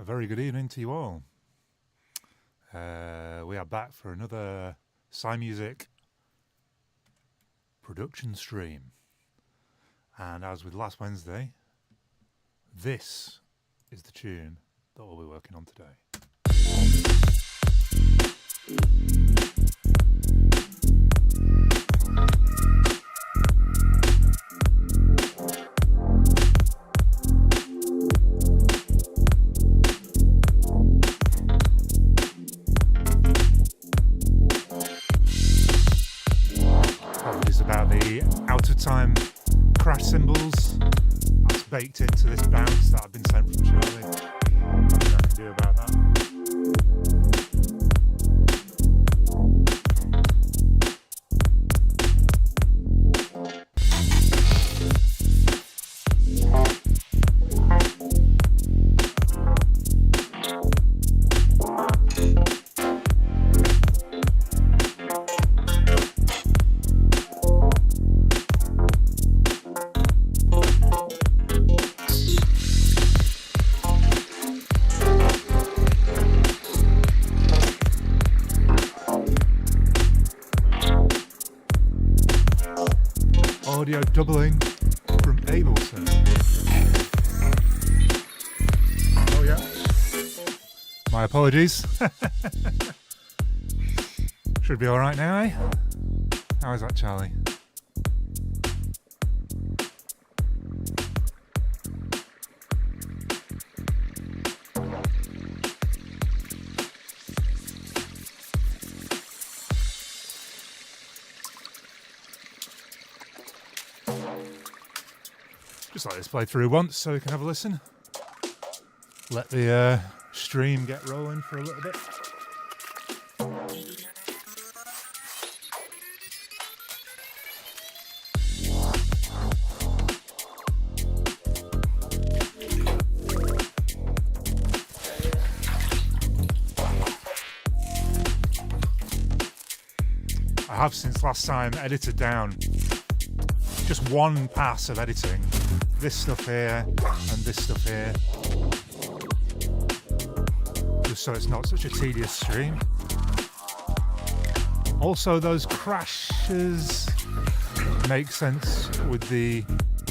A very good evening to you all. We are back for another Psymusic production stream. And as with last Wednesday, this is the tune that we'll be working on today. Time crash cymbals that's baked into this bounce that I've been sent from Charlie. Nothing I can do about that. Audio doubling from Ableton. Oh yeah. My apologies. Should be alright now, eh? How is that, Charlie? Just let this play through once so we can have a listen. Let the stream get rolling for a little bit. I have since last time edited down just one pass of editing. This stuff here and this stuff here, just so it's not such a tedious stream. Also, those crashes make sense with the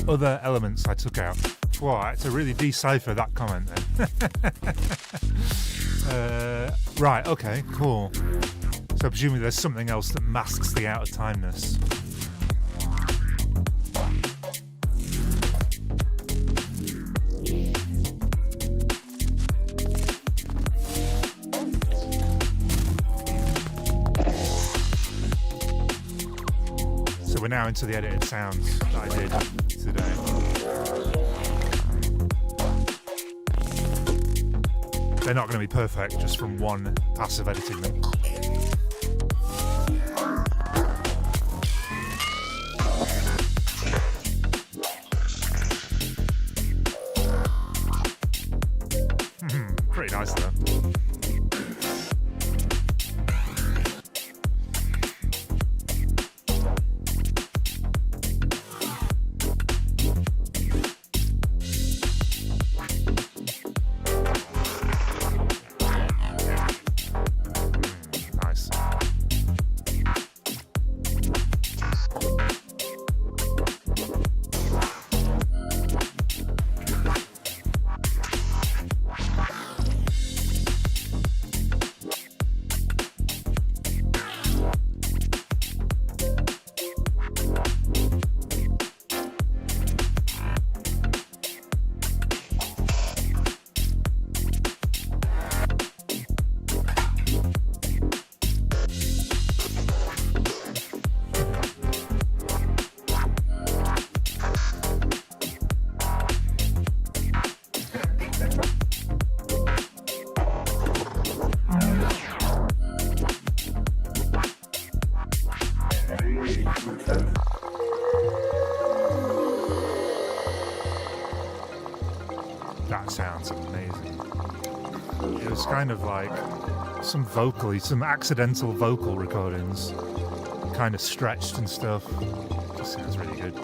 other elements I took out. Wow, I had to really decipher that comment then. Right, okay, cool. So presumably there's something else that masks the out of timeness. We're now into the edited sounds that I did today. They're not going to be perfect just from one pass of editing them. Pretty nice though. That sounds amazing. It was kind of like some accidental vocal recordings, kind of stretched and stuff. Just sounds really good.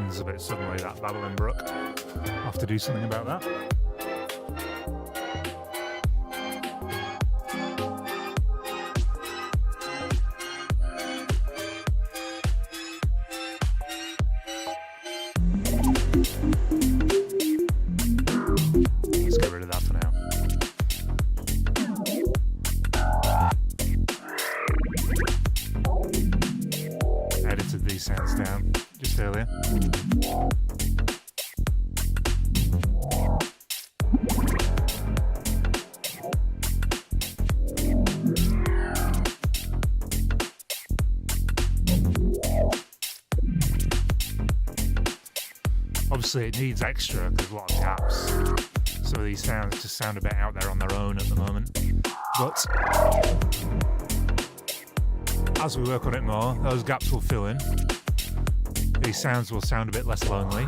ends a bit suddenly, that babbling brook. I'll have to do something about that. Let's get rid of that for now. Edited these sounds down just earlier. Obviously it needs extra, there's a lot of gaps. Some of these sounds just sound a bit out there on their own at the moment. But as we work on it more, those gaps will fill in. These sounds will sound a bit less lonely.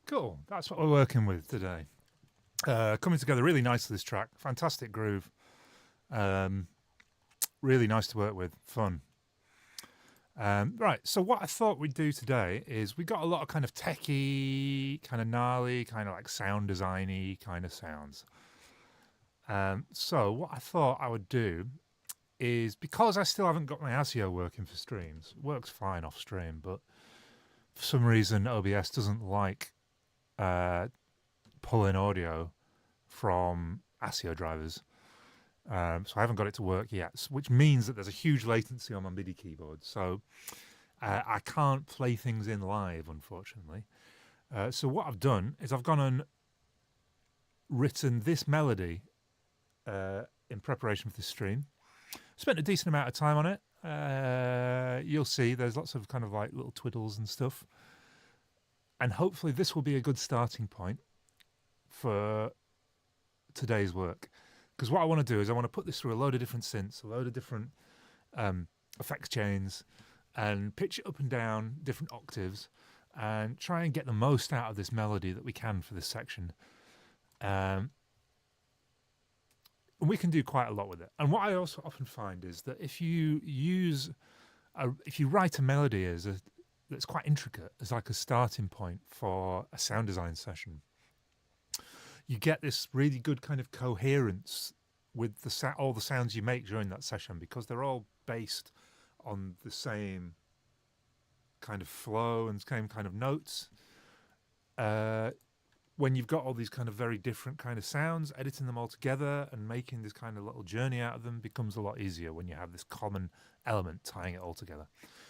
Cool, that's what we're working with today. Coming together really nicely, this track. Fantastic groove. Really nice to work with, fun. Right, so what I thought we'd do today is we got a lot of kind of techie, kind of gnarly, kind of like sound designy kind of sounds. So what I thought I would do is, because I still haven't got my ASIO working for streams, it works fine off stream, but for some reason OBS doesn't like pulling audio from ASIO drivers. So I haven't got it to work yet, which means that there's a huge latency on my MIDI keyboard. So I can't play things in live, unfortunately. So what I've done is I've gone and written this melody in preparation for this stream. Spent a decent amount of time on it. You'll see there's lots of kind of like little twiddles and stuff. And hopefully this will be a good starting point for today's work. Because what I want to do is I want to put this through a load of different synths, a load of different effects chains, and pitch it up and down different octaves, and try and get the most out of this melody that we can for this section. And we can do quite a lot with it. And what I also often find is that if you write a melody that's quite intricate as like a starting point for a sound design session, you get this really good kind of coherence with all the sounds you make during that session, because they're all based on the same kind of flow and same kind of notes. When you've got all these kind of very different kind of sounds, editing them all together and making this kind of little journey out of them becomes a lot easier when you have this common element tying it all together.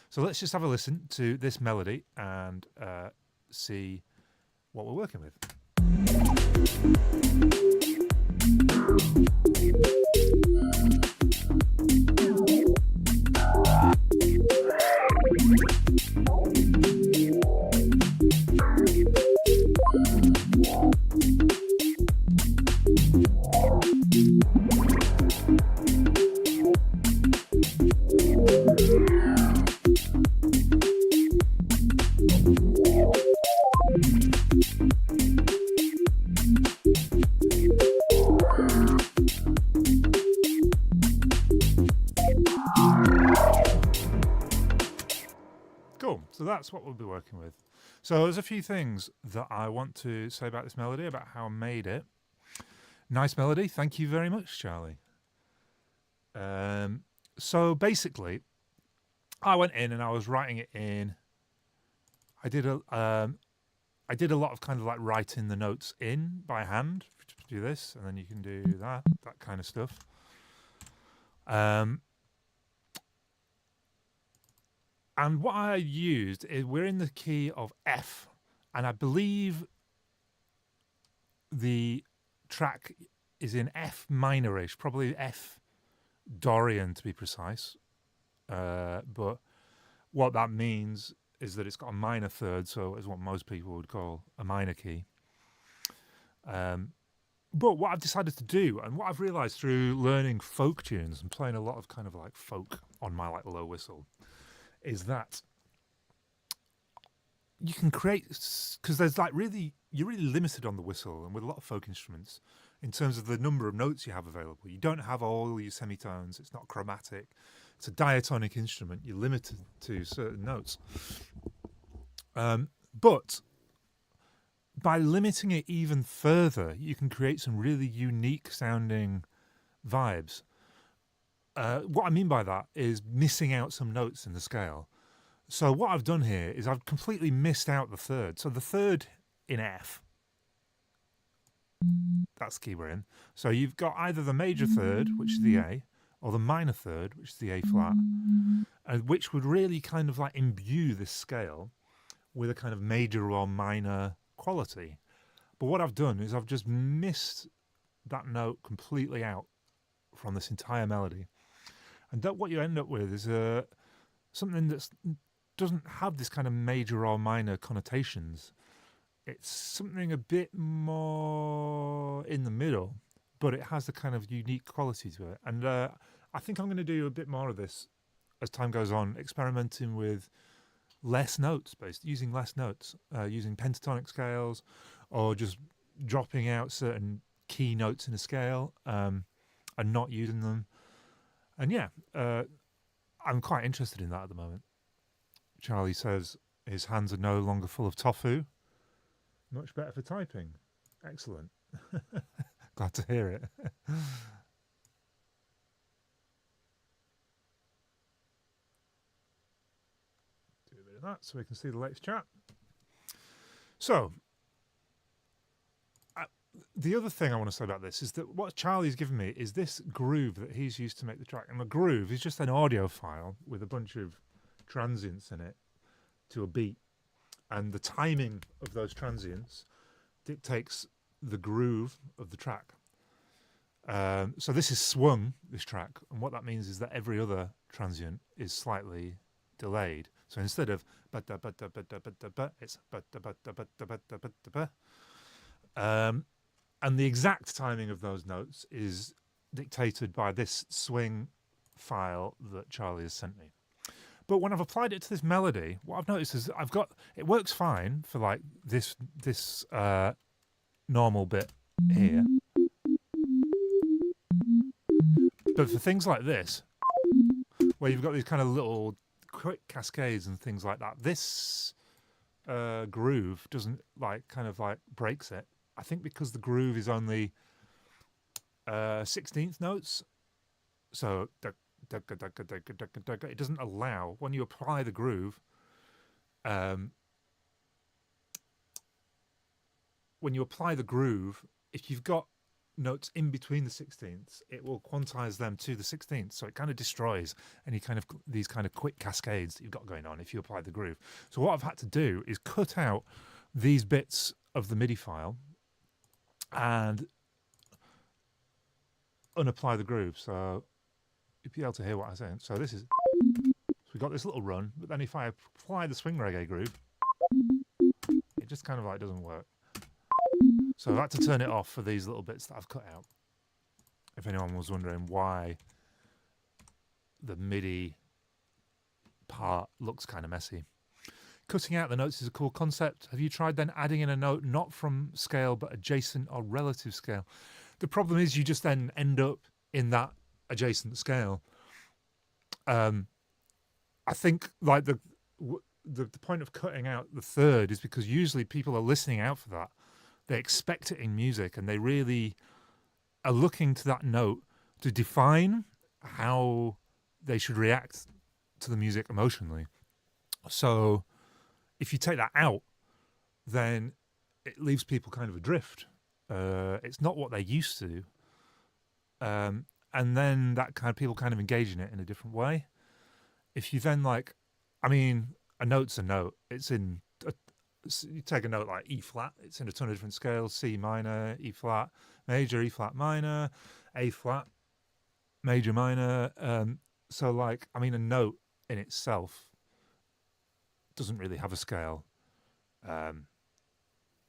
So let's just have a listen to this melody and see what we're working with. Cool, so that's what we'll be working with. So there's a few things that I want to say about this melody, about how I made it. Nice melody, thank you very much, Charlie. So basically, I went in and I was writing it in. I did a lot of kind of like writing the notes in by hand. Do this, and then you can do that kind of stuff. And what I used is, we're in the key of F, and I believe the track is in F minorish, probably F Dorian to be precise. But what that means is that it's got a minor third, so it's what most people would call a minor key. But what I've decided to do, and what I've realised through learning folk tunes and playing a lot of kind of like folk on my like low whistle, is that you can create, because there's like you're really limited on the whistle, and with a lot of folk instruments, in terms of the number of notes you have available. You don't have all your semitones. It's not chromatic. It's a diatonic instrument. You're limited to certain notes. But by limiting it even further, you can create some really unique sounding vibes. What I mean by that is missing out some notes in the scale. So what I've done here is I've completely missed out the third. So the third in F, that's the key we're in. So you've got either the major third, which is the A, or the minor third, which is the A flat, and which would really kind of like imbue this scale with a kind of major or minor quality. But what I've done is I've just missed that note completely out from this entire melody. And what you end up with is something that doesn't have this kind of major or minor connotations. It's something a bit more in the middle, but it has the kind of unique quality to it. And I think I'm going to do a bit more of this as time goes on, experimenting with less notes, using less notes, using pentatonic scales, or just dropping out certain key notes in a scale and not using them. And yeah, I'm quite interested in that at the moment. Charlie says his hands are no longer full of tofu. Much better for typing. Excellent. Glad to hear it. Do a bit of that so we can see the latest chat. So, the other thing I want to say about this is that what Charlie's given me is this groove that he's used to make the track. And the groove is just an audio file with a bunch of transients in it to a beat. And the timing of those transients dictates the groove of the track. So this is swung, this track, and what that means is that every other transient is slightly delayed. So instead of it's and the exact timing of those notes is dictated by this swing file that Charlie has sent me. But when I've applied it to this melody, what I've noticed is it works fine for like this normal bit here. But for things like this, where you've got these kind of little quick cascades and things like that, this groove doesn't breaks it. I think because the groove is only 16th notes, so it doesn't allow, when you apply the groove, if you've got notes in between the 16ths, it will quantize them to the 16th. So it kind of destroys any kind of these kind of quick cascades that you've got going on if you apply the groove. So what I've had to do is cut out these bits of the MIDI file and unapply the groove. So you'll be able to hear what I'm saying. So this is, so we've got this little run, but then if I apply the swing reggae groove, it just kind of like doesn't work. So I've had to turn it off for these little bits that I've cut out. If anyone was wondering why the MIDI part looks kind of messy. Cutting out the notes is a cool concept. Have you tried then adding in a note not from scale but adjacent or relative scale? The problem is you just then end up in that adjacent scale. I think like the point of cutting out the third is because usually people are listening out for that. They expect it in music and they really are looking to that note to define how they should react to the music emotionally. So if you take that out, then it leaves people kind of adrift. It's not what they're used to. And then that kind of people kind of engage in it in a different way. If you then a note's a note. It's in, you take a note like E flat, it's in a ton of different scales, C minor, E flat, major, E flat minor, A flat, major, minor. So a note in itself doesn't really have a scale.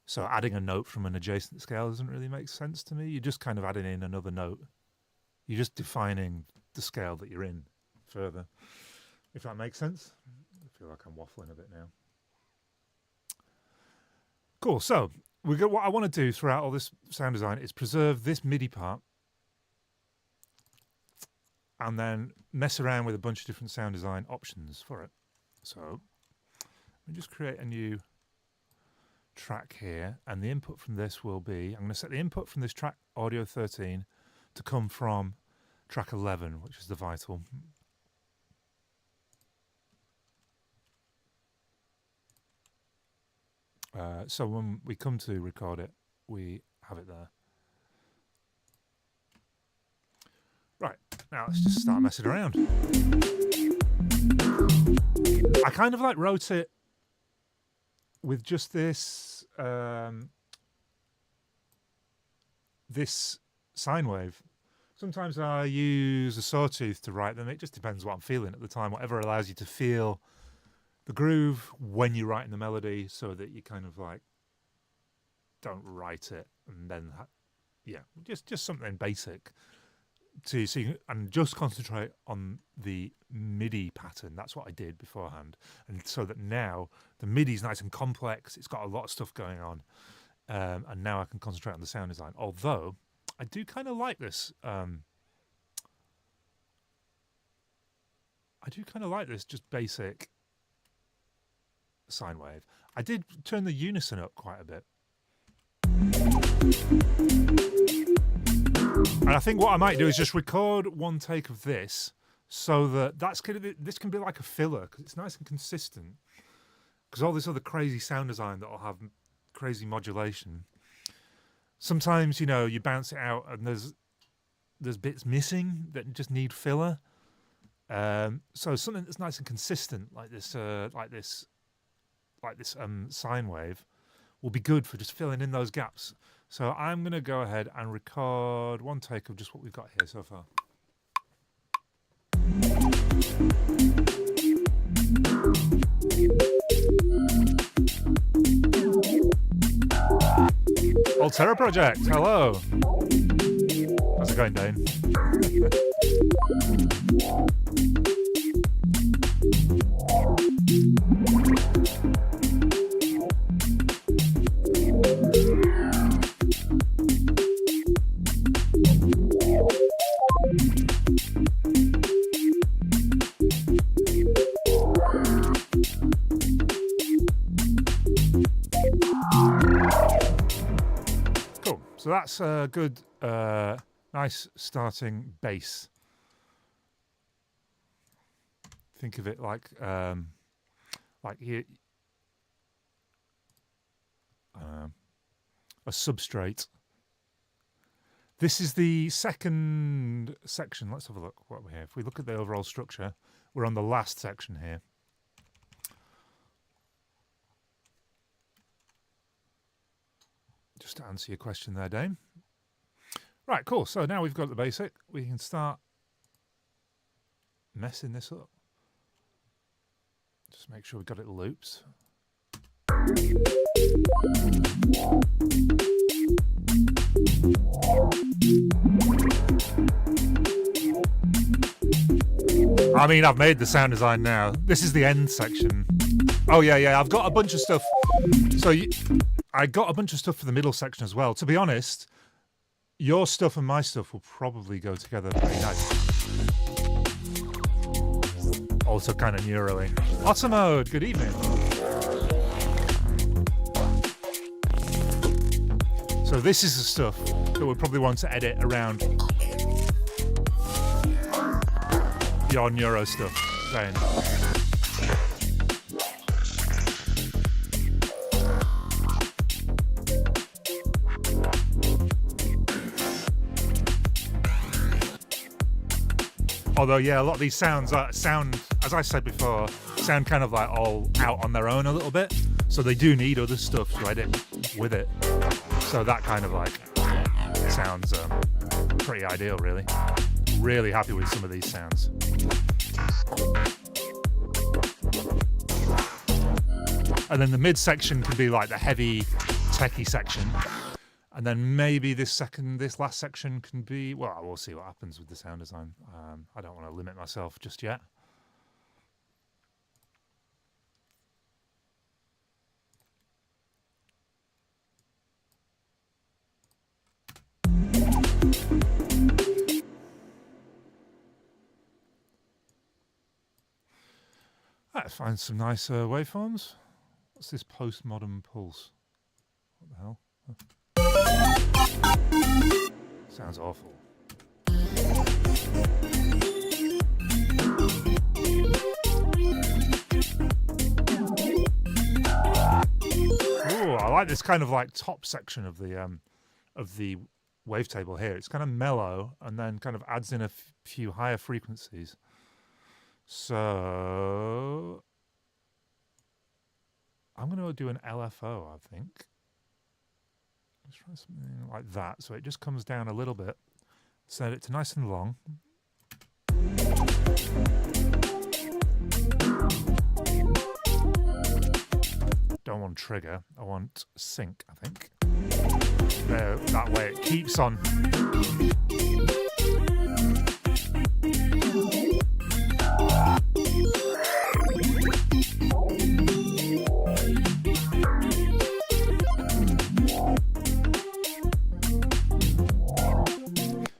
So adding a note from an adjacent scale doesn't really make sense to me. You're just kind of adding in another note. You're just defining the scale that you're in further, if that makes sense. I feel like I'm waffling a bit now. Cool. So what I want to do throughout all this sound design is preserve this MIDI part and then mess around with a bunch of different sound design options for it. So let me just create a new track here, and the input from this will be, I'm going to set the input from this track audio 13 to come from track 11, which is the vital. So when we come to record it, we have it there. Right, now let's just start messing around. I kind of like wrote it with just this this sine wave. Sometimes I use a sawtooth to write them. It just depends what I'm feeling at the time. Whatever allows you to feel the groove when you're writing the melody, so that you kind of like don't write it and then just something basic to see and just concentrate on the MIDI pattern. That's what I did beforehand, and so that now the MIDI is nice and complex. It's got a lot of stuff going on, and now I can concentrate on the sound design. Although I do kind of like this. I do kind of like this just basic sine wave. I did turn the unison up quite a bit. And I think what I might do is just record one take of this, so that this can be like a filler, because it's nice and consistent. Because all this other crazy sound design that'll have crazy modulation, sometimes, you know, you bounce it out and there's bits missing that just need filler. So something that's nice and consistent, like this sine wave, will be good for just filling in those gaps. So I'm going to go ahead and record one take of just what we've got here so far. Alterra Project, hello. How's it going, Dane? So that's a good, nice starting bass. Think of it like here, a substrate. This is the second section. Let's have a look what we have. If we look at the overall structure, we're on the last section here. Just to answer your question there, Dane. Right, cool. So now we've got the basic. We can start messing this up. Just make sure we've got it looped. I mean, I've made the sound design now. This is the end section. Oh, yeah. I've got a bunch of stuff. So I got a bunch of stuff for the middle section as well. To be honest, your stuff and my stuff will probably go together pretty nice. Also kind of neurally. Otter mode, good evening. So this is the stuff that we'll probably want to edit around your neuro stuff, Zane. Although, yeah, a lot of these sounds sound, as I said before, sound kind of like all out on their own a little bit. So they do need other stuff to edit with it. So that kind of like sounds pretty ideal, really. Really happy with some of these sounds. And then the mid section can be like the heavy techie section. And then maybe this last section can be, well, we'll see what happens with the sound design. I don't want to limit myself just yet. Let's find some nice waveforms. What's this postmodern pulse? What the hell? Sounds awful. Ooh, I like this kind of like top section of the wavetable here. It's kind of mellow and then kind of adds in a few higher frequencies. So I'm going to do an LFO, I think. Let's try something like that. So it just comes down a little bit. Set it to nice and long. Don't want trigger. I want sync, I think. There, that way it keeps on.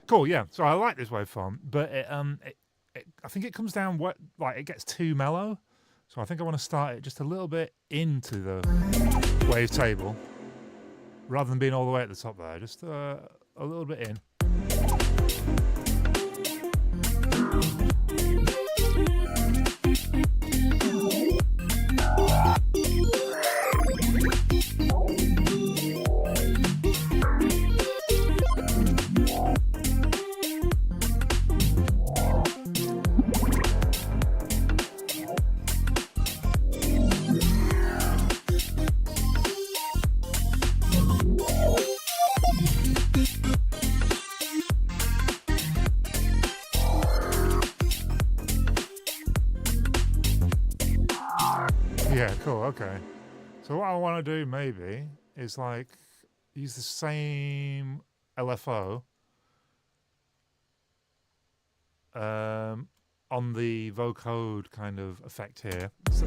Cool, yeah. So I like this waveform, but I think it comes down like it gets too mellow. So I think I want to start it just a little bit into the wavetable, rather than being all the way at the top there. Just a little bit in. Yeah, cool, okay. So what I want to do maybe is like use the same LFO on the vocode kind of effect here. So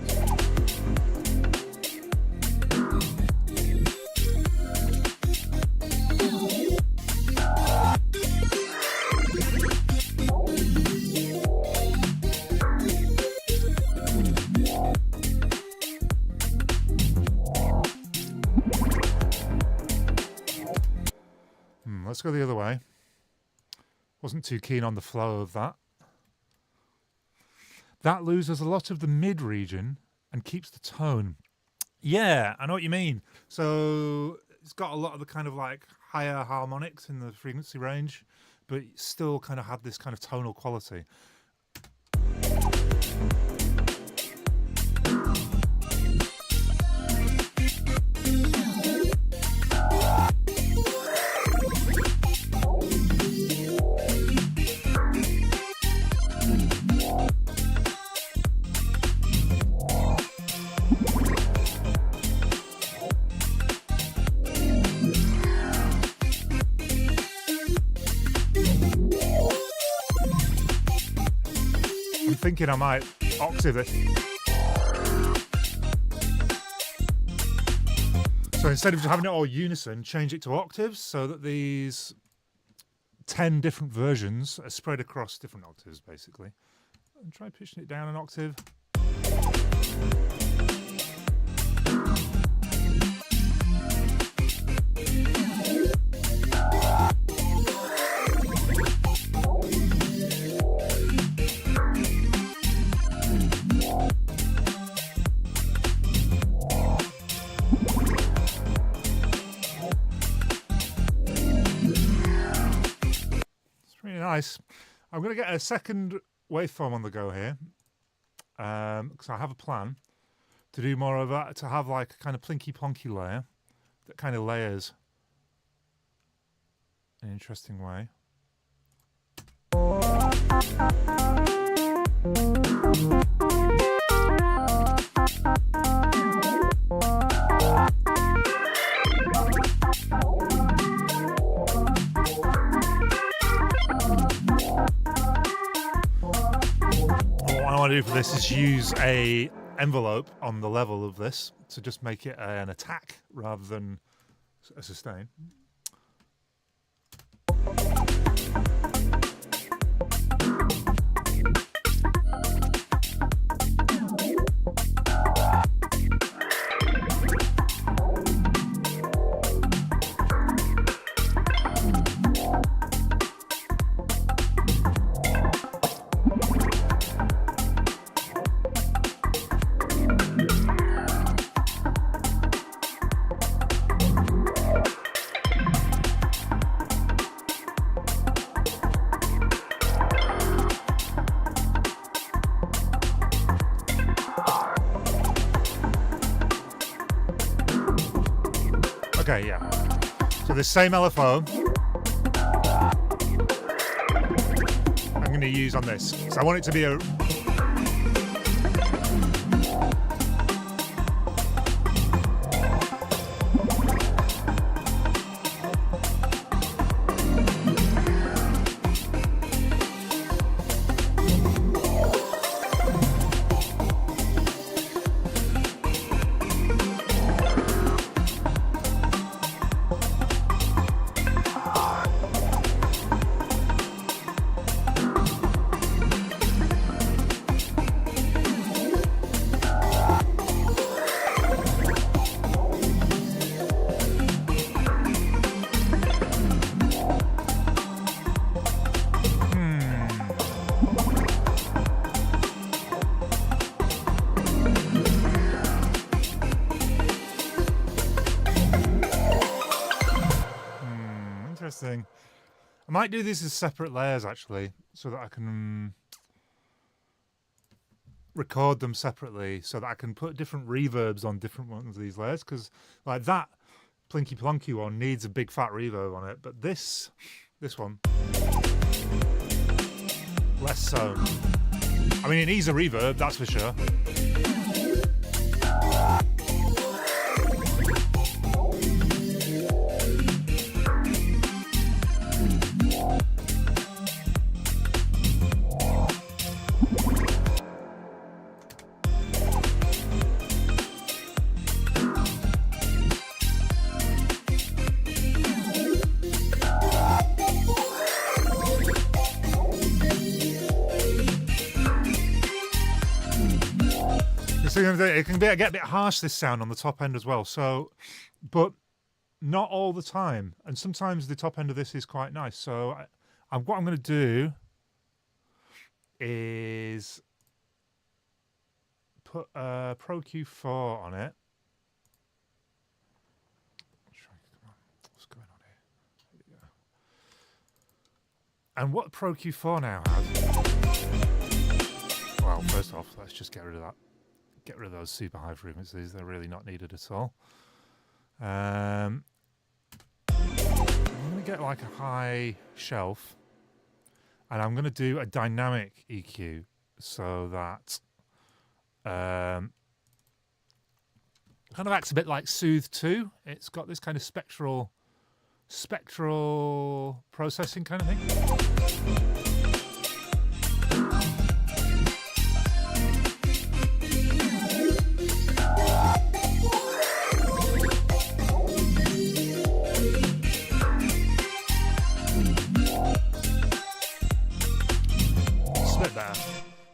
let's go the other way. Wasn't too keen on the flow of that. That loses a lot of the mid region and keeps the tone. Yeah, I know what you mean. So it's got a lot of the kind of like higher harmonics in the frequency range, but still kind of had this kind of tonal quality. Thinking I might octave it. So instead of just having it all unison, change it to octaves so that these 10 different versions are spread across different octaves, basically. And try pitching it down an octave. Nice. I'm going to get a second waveform on the go here because I have a plan to do more of that, to have like a kind of plinky plonky layer that kind of layers in an interesting way. want to do for this is use a envelope on the level of this to just make it an attack rather than a sustain. Okay, yeah. So the same LFO I'm going to use on this. So I want it to be a... Interesting. I might do these as separate layers actually, so that I can record them separately, so that I can put different reverbs on different ones of these layers. Because like that Plinky Plonky one needs a big fat reverb on it, but this one less so. I mean, it needs a reverb, that's for sure. It can get a bit harsh, this sound on the top end as well. So, but not all the time. And sometimes the top end of this is quite nice. So what I'm going to do is put Pro Q4 on it. What's going on here? There we go. And what Pro Q4 now has... Well, first off, let's just get rid of that. Get rid of those super high frequencies. They're really not needed at all. I'm going to get like a high shelf, and I'm going to do a dynamic EQ so that kind of acts a bit like Soothe 2. It's got this kind of spectral processing kind of thing.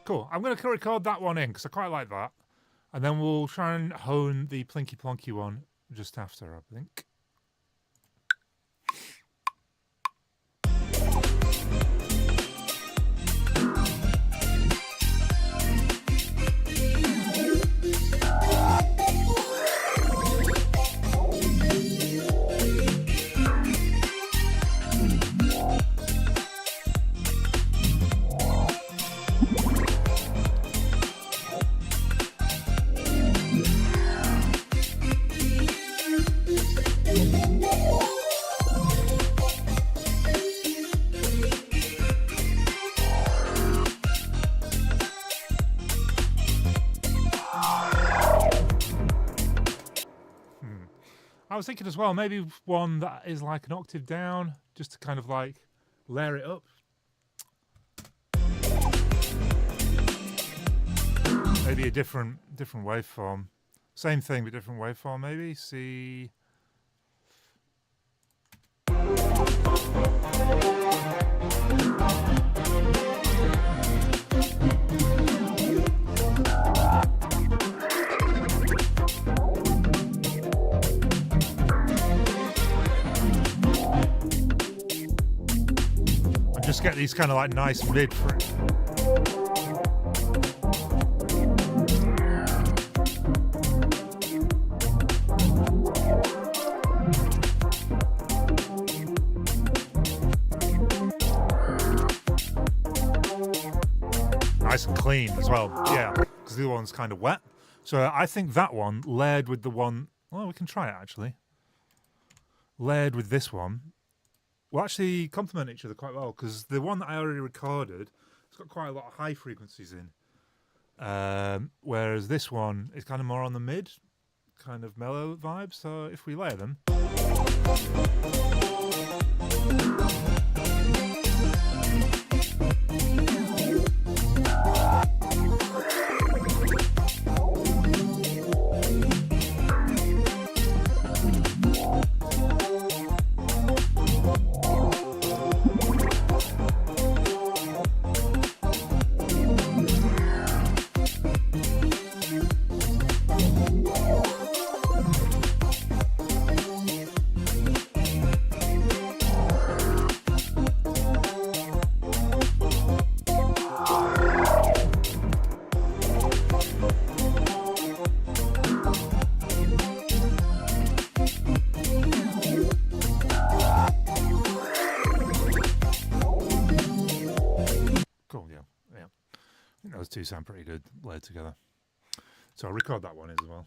Cool. I'm going to record that one in because I quite like that. And then we'll try and hone the Plinky Plonky one just after, I think. I was thinking as well, maybe one that is like an octave down, just to kind of like layer it up. Maybe a different waveform. Same thing, but different waveform, maybe. See. And just get these kind of like nice mid. Nice and clean as well, yeah, because the other one's kind of wet. So I think that one layered with the one, well, we can try it actually. Layered with this one will actually complement each other quite well, because the one that I already recorded, it's got quite a lot of high frequencies in. Whereas this one is kind of more on the mid, kind of mellow vibe. So if we layer them. Those two sound pretty good layered together. So I'll record that one as well.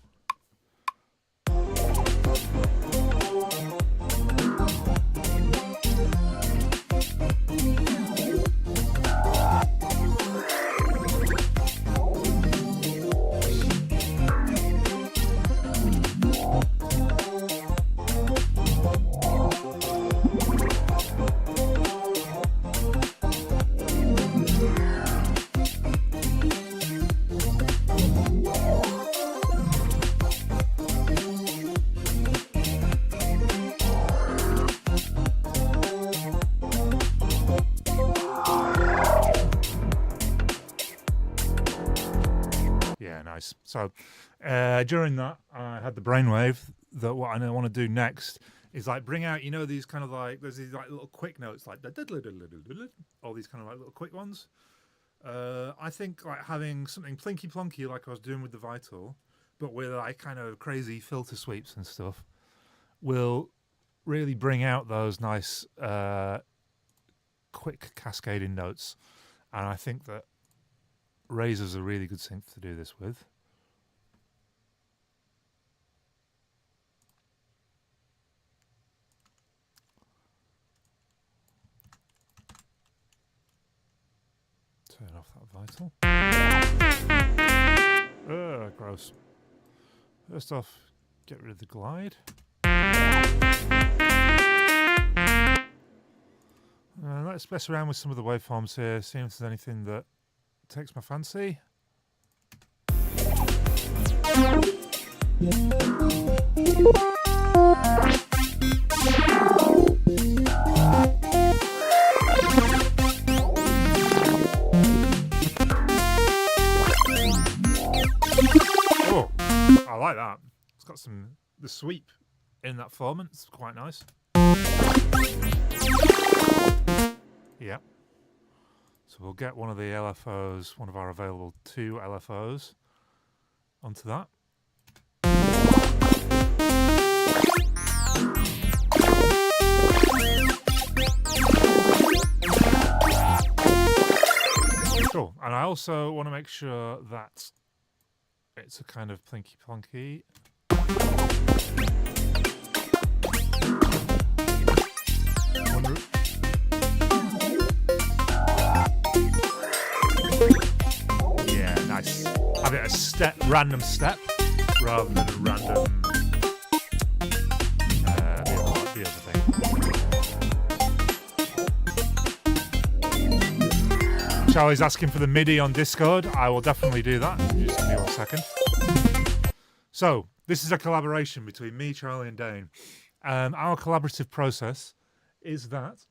Nice. So during that, I had the brainwave. That what I want to do next is like bring out, you know, these kind of like, there's these like little quick notes, like all these kind of like little quick ones. I think like having something plinky plonky like I was doing with the Vital, but with like kind of crazy filter sweeps and stuff, will really bring out those nice quick cascading notes. And I think that Razor's a really good synth to do this with. Turn off that Vital. Gross. First off, get rid of the glide. Let's mess around with some of the waveforms here, see if there's anything that takes my fancy. Oh, I like that. It's got the sweep in that form. It's quite nice. Yeah. So we'll get one of the LFOs, one of our available 2 LFOs, onto that. Cool. And I also want to make sure that it's a kind of plinky plonky. Yeah, nice. Have it a random step rather than a random the other thing. Charlie's asking for the MIDI on Discord. I will definitely do that. Just give me 1 second. So, this is a collaboration between me, Charlie, and Dane. Our collaborative process is that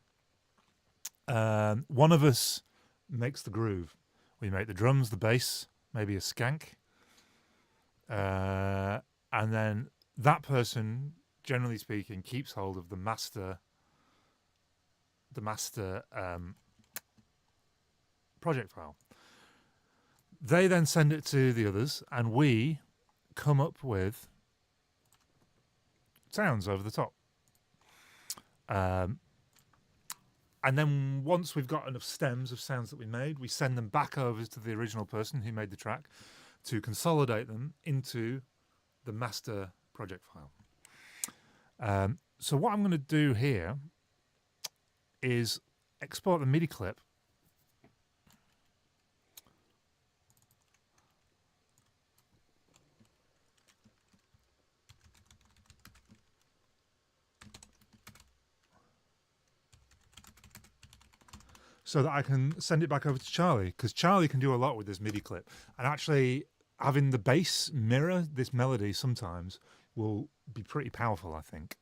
one of us makes the groove. We make the drums, the bass, maybe a skank. And then that person, generally speaking, keeps hold of the master project file. They then send it to the others, and we come up with sounds over the top. And then once we've got enough stems of sounds that we made, we send them back over to the original person who made the track to consolidate them into the master project file. So what I'm going to do here is export the MIDI clip so that I can send it back over to Charlie, because Charlie can do a lot with this MIDI clip. And actually having the bass mirror this melody sometimes will be pretty powerful, I think.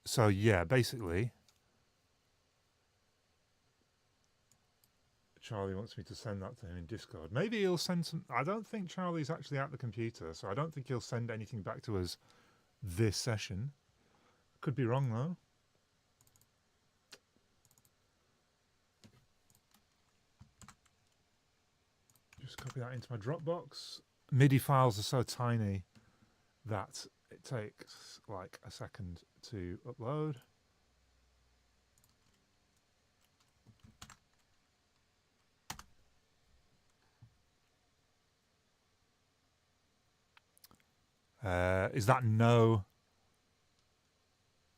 So yeah, basically Charlie wants me to send that to him in Discord. Maybe he'll send some... I don't think Charlie's actually at the computer, so I don't think he'll send anything back to us this session. Could be wrong though. Just copy that into my Dropbox. MIDI files are so tiny that it takes like a second to upload. Is that no?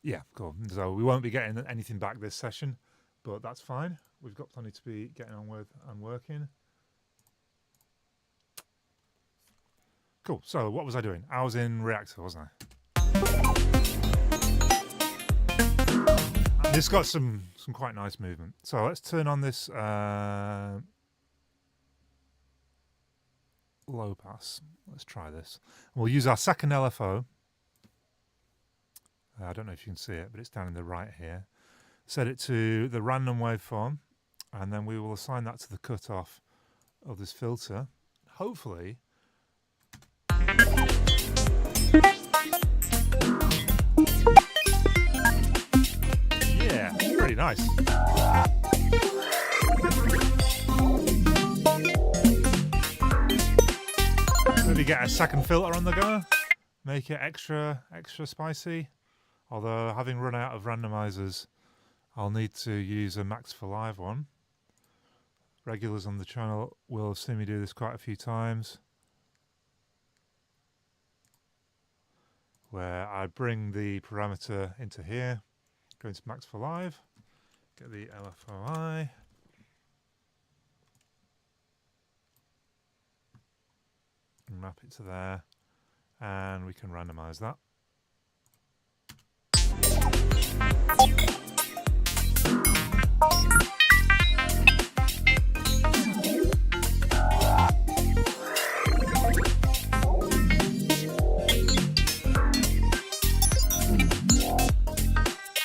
Yeah, cool. So we won't be getting anything back this session, but that's fine. We've got plenty to be getting on with and working. Cool. So what was I doing? I was in Reactor, wasn't I? And this got some quite nice movement. So let's turn on this low pass. Let's try this. We'll use our second LFO. I don't know if you can see it, but it's down in the right here. Set it to the random waveform, and then we will assign that to the cutoff of this filter. Hopefully, yeah, pretty nice. Maybe get a second filter on the go, make it extra spicy. Although, having run out of randomizers, I'll need to use a Max for Live one. Regulars on the channel will have seen me do this quite a few times, where I bring the parameter into here, go into Max for Live, get the LFOI, and map it to there, and we can randomize that.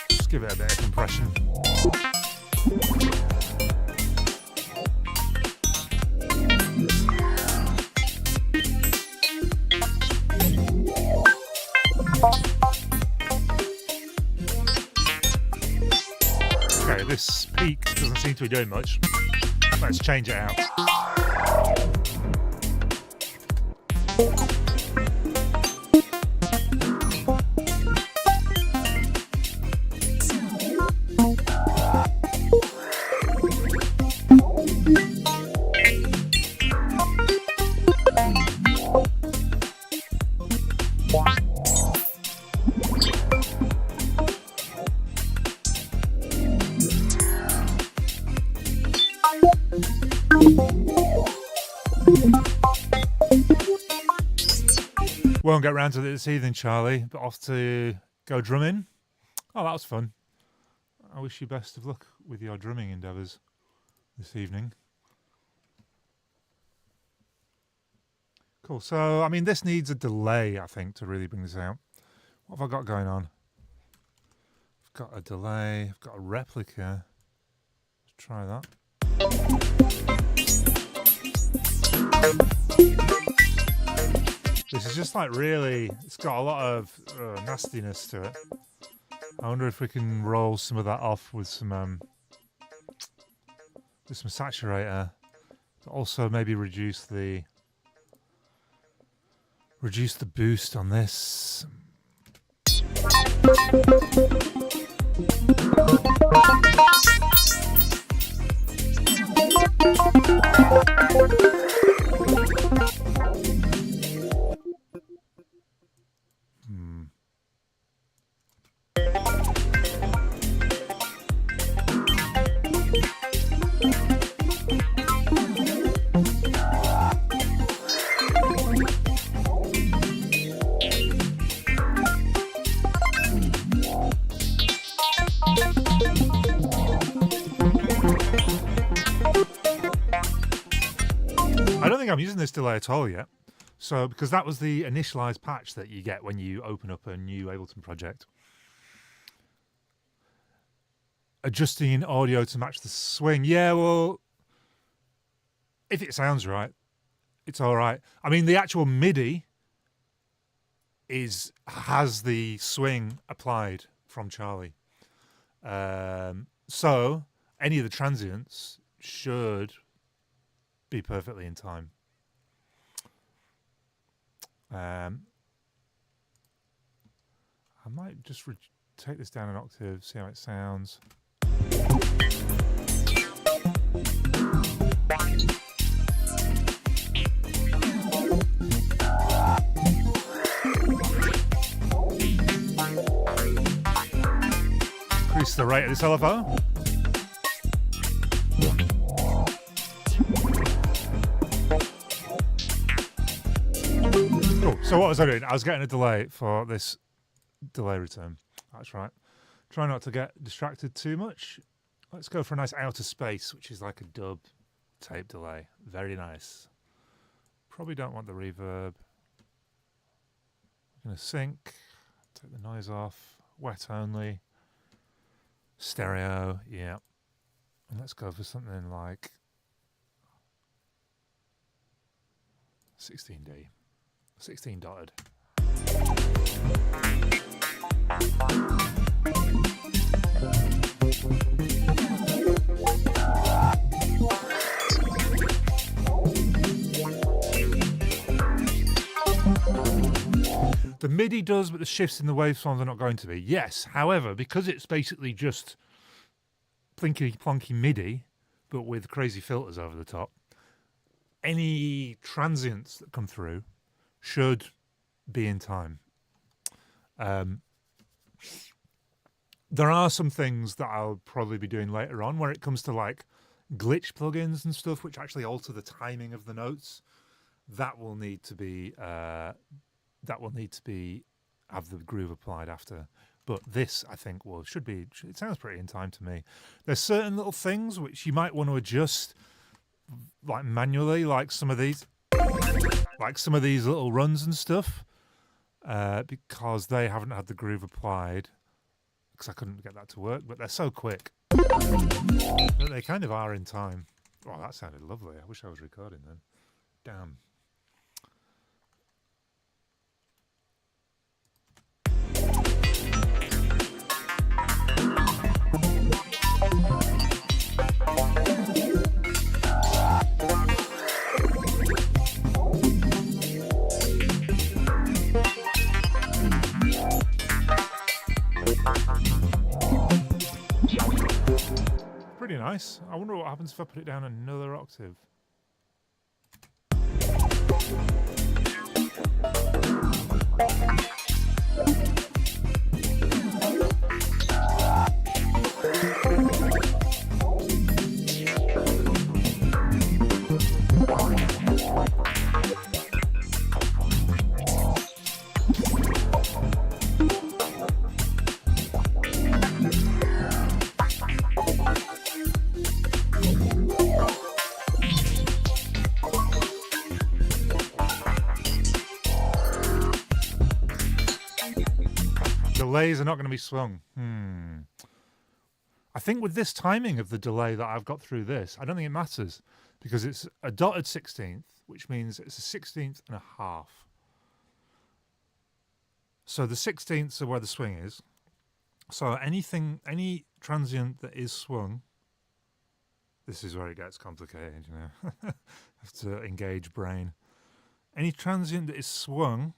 Just give it a bit of compression. Okay, this peak doesn't seem to be doing much. Let's change it out. Won't get round to this evening, Charlie, but off to go drumming. Oh, that was fun. I wish you best of luck with your drumming endeavours this evening. Cool. So, I mean, this needs a delay, I think, to really bring this out. What have I got going on? I've got a delay. I've got a replica. Let's try that. This is just like really, it's got a lot of nastiness to it. I wonder if we can roll some of that off with some saturator, but also maybe reduce the boost on this. I don't think I'm using this delay at all yet. So, because that was the initialized patch that you get when you open up a new Ableton project. Adjusting audio to match the swing. Yeah, well, if it sounds right, it's all right. I mean, the actual MIDI has the swing applied from Charlie. So, any of the transients should be perfectly in time. I might just take this down an octave, see how it sounds. Increase the rate of this LFO. Cool. So what was I doing? I was getting a delay for this delay return. That's right. Try not to get distracted too much. Let's go for a nice outer space, which is like a dub tape delay. Very nice. Probably don't want the reverb. I'm going to sync, take the noise off, wet only, stereo, yeah. And let's go for something like 16D, 16 dotted. The MIDI does, but the shifts in the waveforms are not going to be. Yes, however, because it's basically just plinky plonky MIDI, but with crazy filters over the top, any transients that come through should be in time. There are some things that I'll probably be doing later on where it comes to like glitch plugins and stuff, which actually alter the timing of the notes. That will need to be have the groove applied after. But this, I think, should be. It sounds pretty in time to me. There's certain little things which you might want to adjust, like manually, like some of these little runs and stuff, because they haven't had the groove applied. Because I couldn't get that to work, but they're so quick. But they kind of are in time. Oh, that sounded lovely. I wish I was recording then. Damn. Pretty nice. I wonder what happens if I put it down another octave. delays are not going to be swung. I think with this timing of the delay that I've got through this, I don't think it matters because it's a dotted 16th, which means it's a 16th and a half. So the 16ths are where the swing is. So any transient that is swung, this is where it gets complicated, you know. Have to engage brain. Any transient that is swung,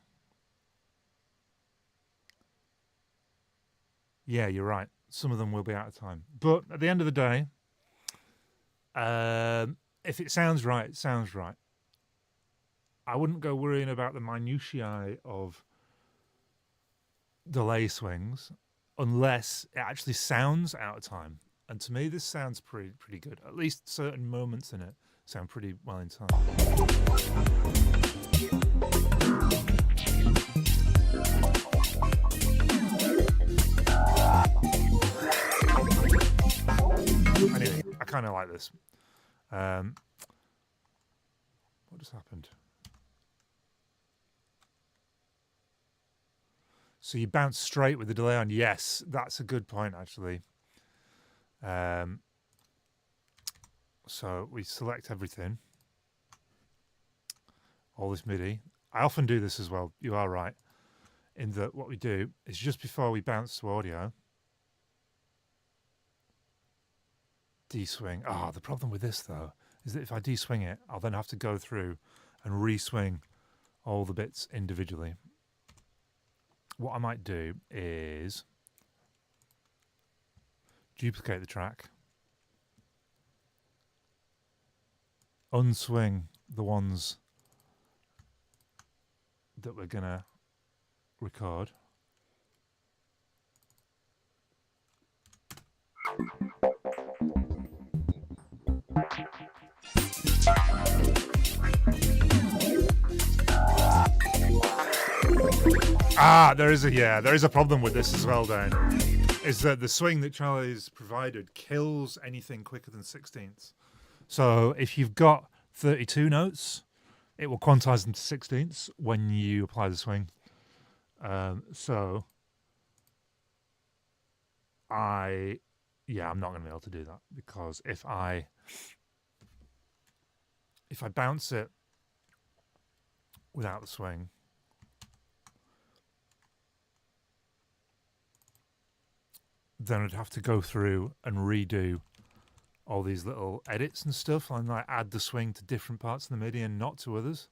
yeah, you're right. Some of them will be out of time. But at the end of the day, if it sounds right, it sounds right. I wouldn't go worrying about the minutiae of delay swings unless it actually sounds out of time. And to me, this sounds pretty good. At least certain moments in it sound pretty well in time. Anyway, I kind of like this. What just happened? So you bounce straight with the delay on. Yes, that's a good point, actually. So we select everything. All this MIDI. I often do this as well. You are right. In that what we do is just before we bounce to audio, de-swing. The problem with this, though, is that if I de-swing it, I'll then have to go through and re-swing all the bits individually. What I might do is duplicate the track, unswing the ones that we're going to record. There is a problem with this as well, Dan. Is that the swing that Charlie's provided kills anything quicker than 16ths. So if you've got 32 notes, it will quantize them to 16ths when you apply the swing. I'm not going to be able to do that because if I bounce it without the swing, then I'd have to go through and redo all these little edits and stuff, and like add the swing to different parts of the MIDI and not to others.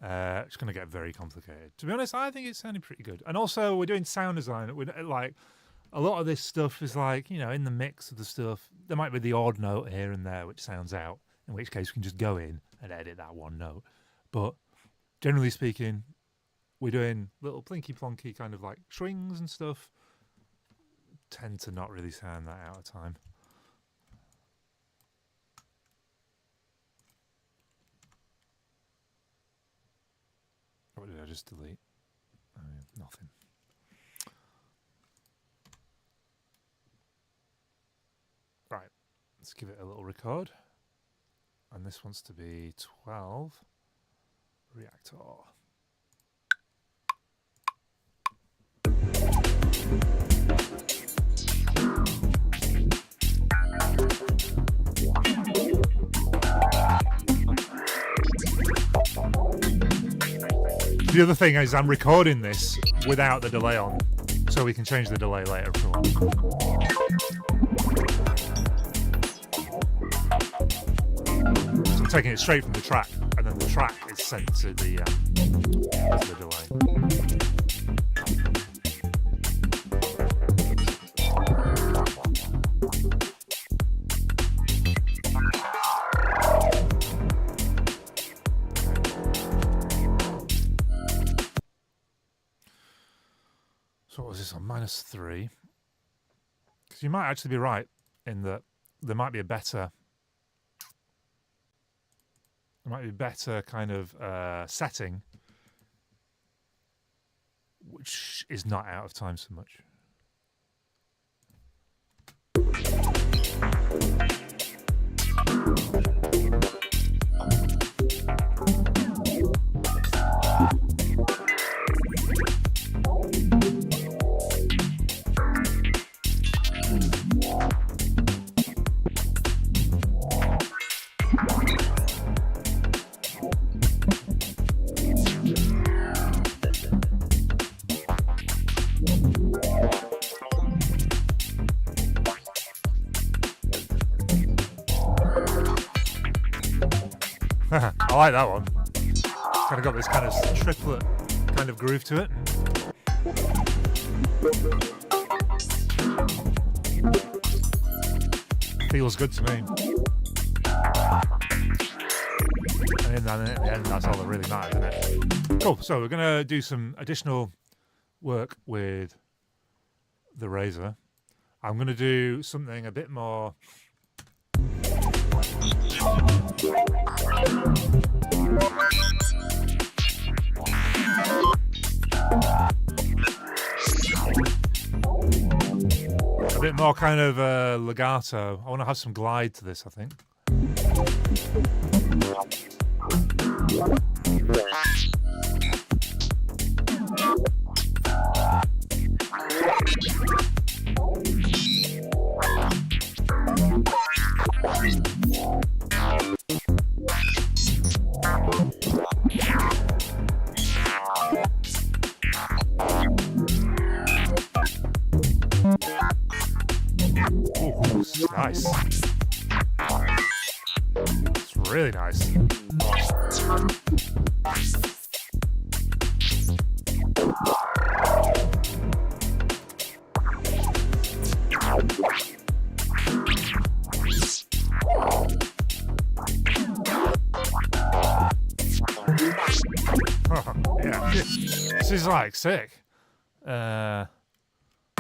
It's going to get very complicated. To be honest, I think it's sounding pretty good. And also, we're doing sound design. Like a lot of this stuff is like, you know, in the mix of the stuff, there might be the odd note here and there which sounds out, in which case we can just go in and edit that one note. But generally speaking, we're doing little plinky plonky kind of like swings and stuff. Tend to not really sound that out of time. What did I just delete? Nothing. Right, let's give it a little record. And this wants to be 12 reactor. The other thing is I'm recording this without the delay on, so we can change the delay later if we want. So I'm taking it straight from the track, and then the track is sent to the delay. So what was this on? -3. Because you might actually be right in that there might be a better kind of setting which is not out of time so much. I like that one. It's kind of got this kind of triplet kind of groove to it. Feels good to me. And in the end, that's all that really matters, isn't it? Cool. So we're going to do some additional work with the Razor. I'm going to do something a bit more... a bit more kind of legato. I want to have some glide to this, I think. Ooh, nice. It's really nice. Yeah, this is like sick.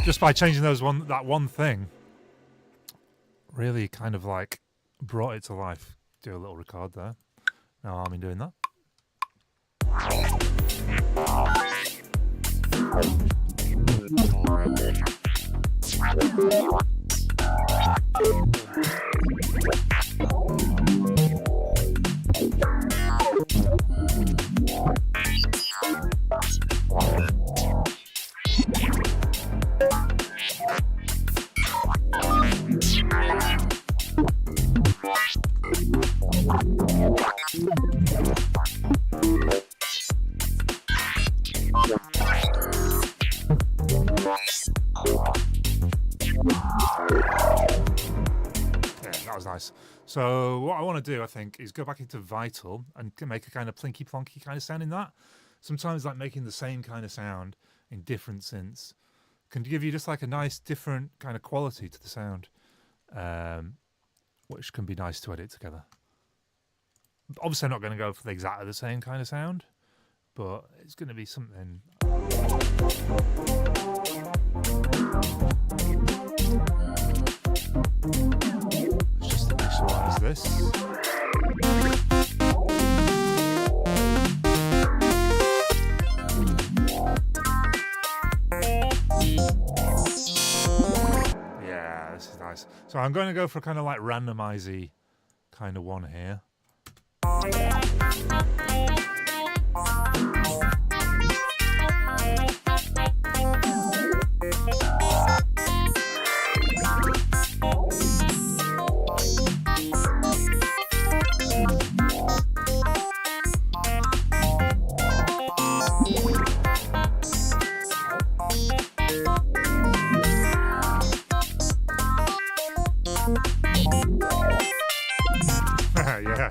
Just by changing that one thing, really kind of like brought it to life. Do a little record there. No harm in doing that. That was nice. So what I want to do, I think, is go back into Vital and make a kind of plinky plonky kind of sound in that. Sometimes like making the same kind of sound in different synths can give you just like a nice different kind of quality to the sound, which can be nice to edit together. Obviously I'm not going to go for exactly the same kind of sound, but it's going to be something. Just to visualize this. Yeah, this is nice. So I'm going to go for a kind of like randomizy kind of one here. Yeah.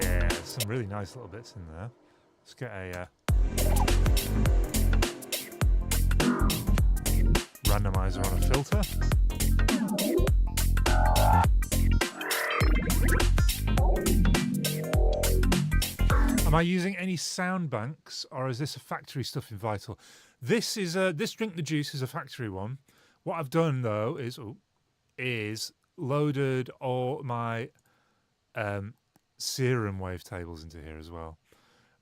Yeah, some really nice little bits in there. Let's get a randomizer on a filter. Am I using any sound banks, or is this a factory stuff in Vital? This is this Drink the Juice is a factory one. What I've done though is loaded all my serum wavetables into here as well.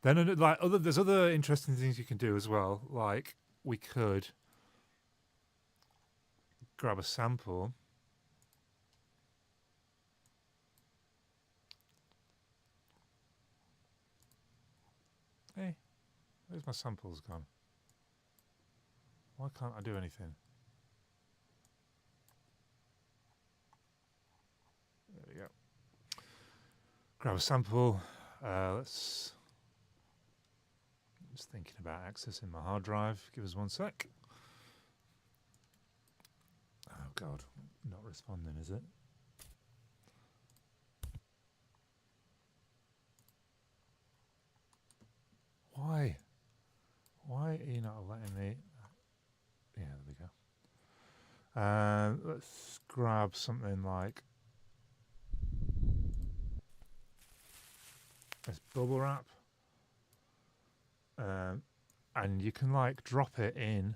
Then like there's other interesting things you can do as well. Like we could grab a sample. Hey, where's my samples gone? Why can't I do anything? There we go. Grab a sample. Let's. I'm just thinking about accessing my hard drive. Give us one sec. God, not responding, is it? Why? Why are you not letting me? Yeah, there we go. Let's grab something like this bubble wrap. And you can like drop it in.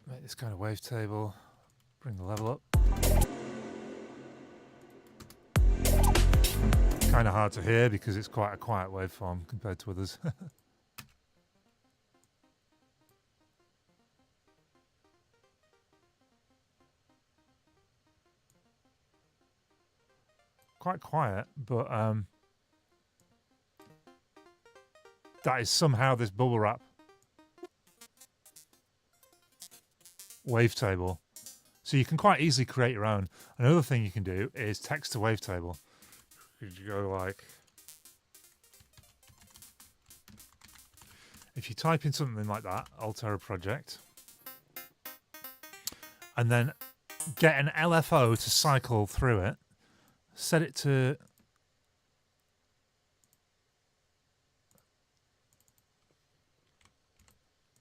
Make this kind of wavetable. Bring the level up. Kind of hard to hear because it's quite a quiet waveform compared to others. Quite quiet, but that is somehow this bubble wrap wavetable. So you can quite easily create your own. Another thing you can do is text to wavetable. You go like, if you type in something like that, Alterra Project, and then get an LFO to cycle through it, set it to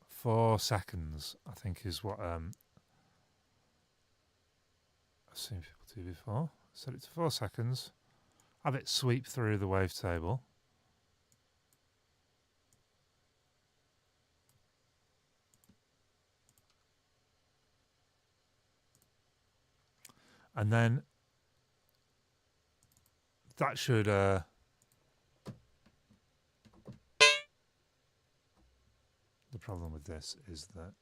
4 seconds, I think is what I've seen people do before. Set it to 4 seconds, have it sweep through the wavetable. And then that should the problem with this is that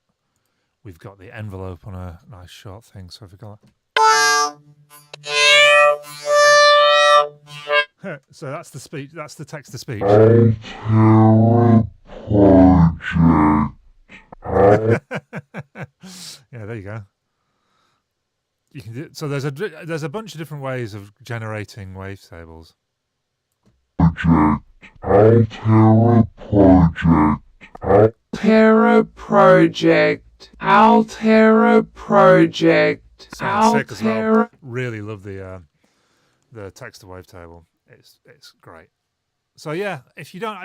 we've got the envelope on a nice short thing, so if we go like so that's the speech, that's the text to speech. Yeah, there you go. You can do, so there's a bunch of different ways of generating wavetables. Alterra Project. Alterra Project. Sounds sick as well. Really love the text to wavetable. It's great. So yeah, if you don't,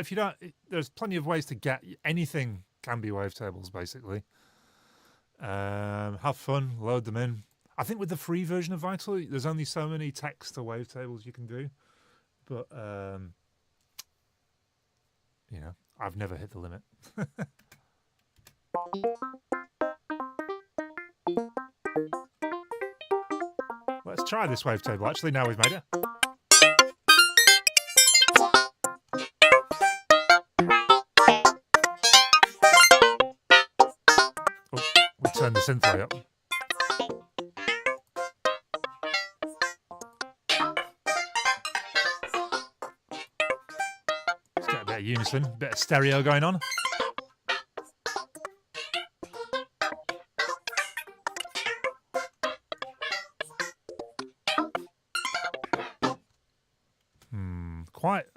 there's plenty of ways to get anything. Can be wavetables basically. Have fun, load them in. I think with the free version of Vital, there's only so many text to wavetables you can do, but you know, I've never hit the limit. Let's try this wavetable. Actually, now we've made it. Oh, we turned the synth way up. Let's get a bit of unison, a bit of stereo going on.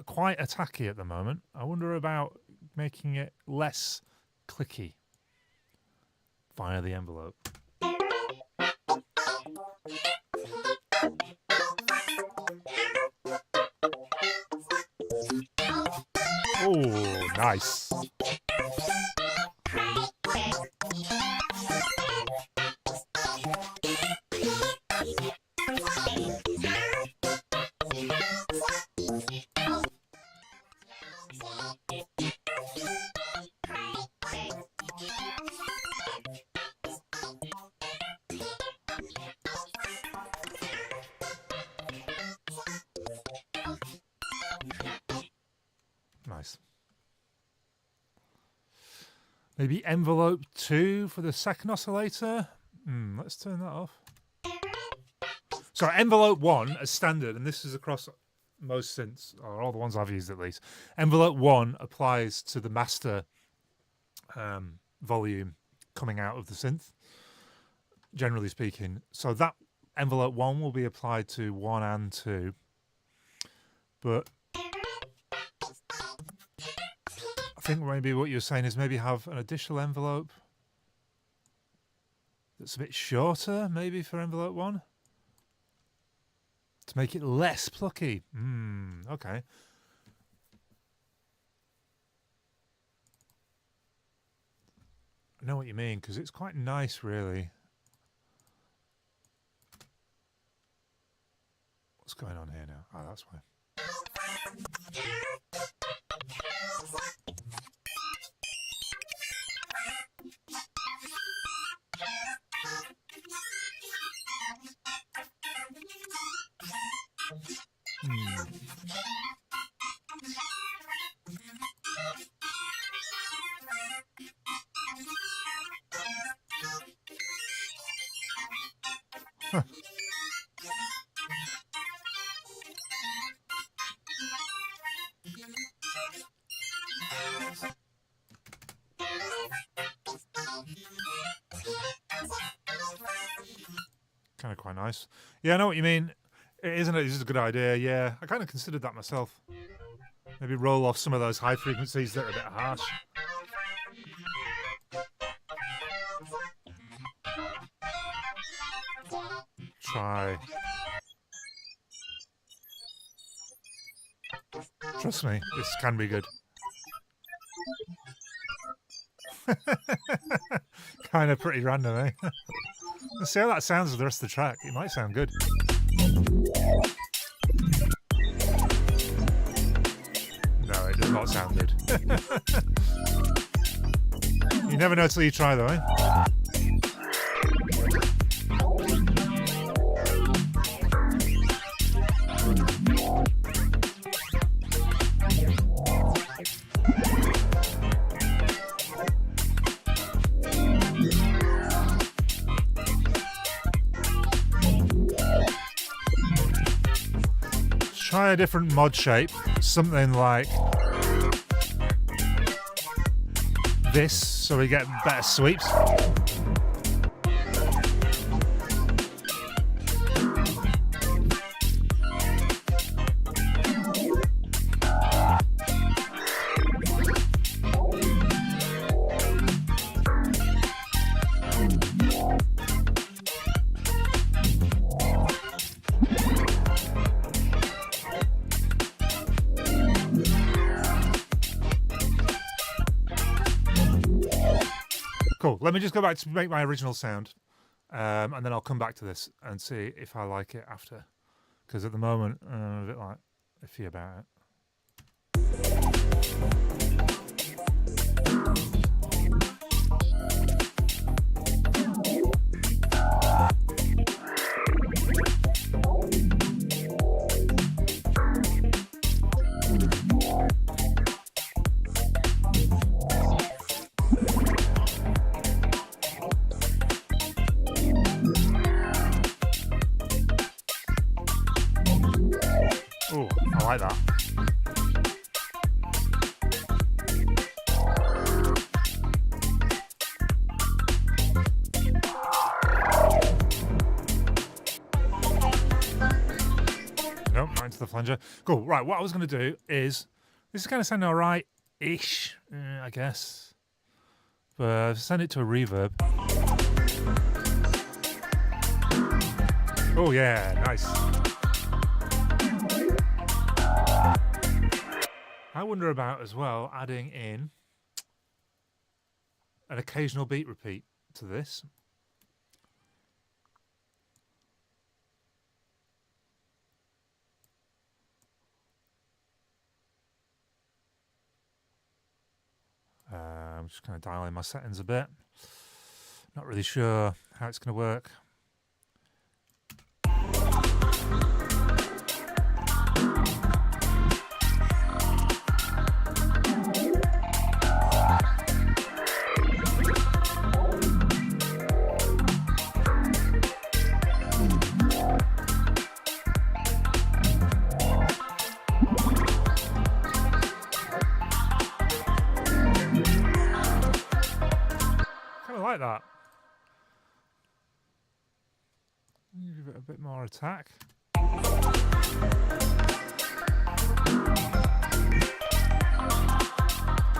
Quite attacky at the moment. I wonder about making it less clicky via the envelope. Oh, nice. Nice. Maybe envelope 2 for the second oscillator. Let's turn that off. So envelope 1 as standard, and this is across most synths, or all the ones I've used at least. Envelope 1 applies to the master volume coming out of the synth, generally speaking. So that envelope 1 will be applied to 1 and 2. But I think maybe what you're saying is maybe have an additional envelope that's a bit shorter, maybe for envelope 1, to make it less plucky. Okay. I know what you mean, because it's quite nice, really. What's going on here now? Oh, that's why. Huh. Kind of quite nice. Yeah, I know what you mean. Isn't it? This is a good idea. Yeah, I kind of considered that myself. Maybe roll off some of those high frequencies that are a bit harsh. Try. Trust me, this can be good. Kind of pretty random, eh? Let's see how that sounds with the rest of the track. It might sound good. No, it does not sound good. You never know till you try, though, eh? Try a different mod shape, something like this, so we get better sweeps. Cool. Let me just go back to make my original sound, and then I'll come back to this and see if I like it after. Because at the moment, I'm a bit like iffy about it. Oh, I like that. Nope, not into the flanger. Cool. Right, what I was going to do is, this is kind of sounding alright-ish, I guess. But send it to a reverb. Oh yeah, nice. I wonder about as well adding in an occasional beat repeat to this. I'm just kind of dialing my settings a bit. Not really sure how it's going to work. Like that. Give it a bit more attack.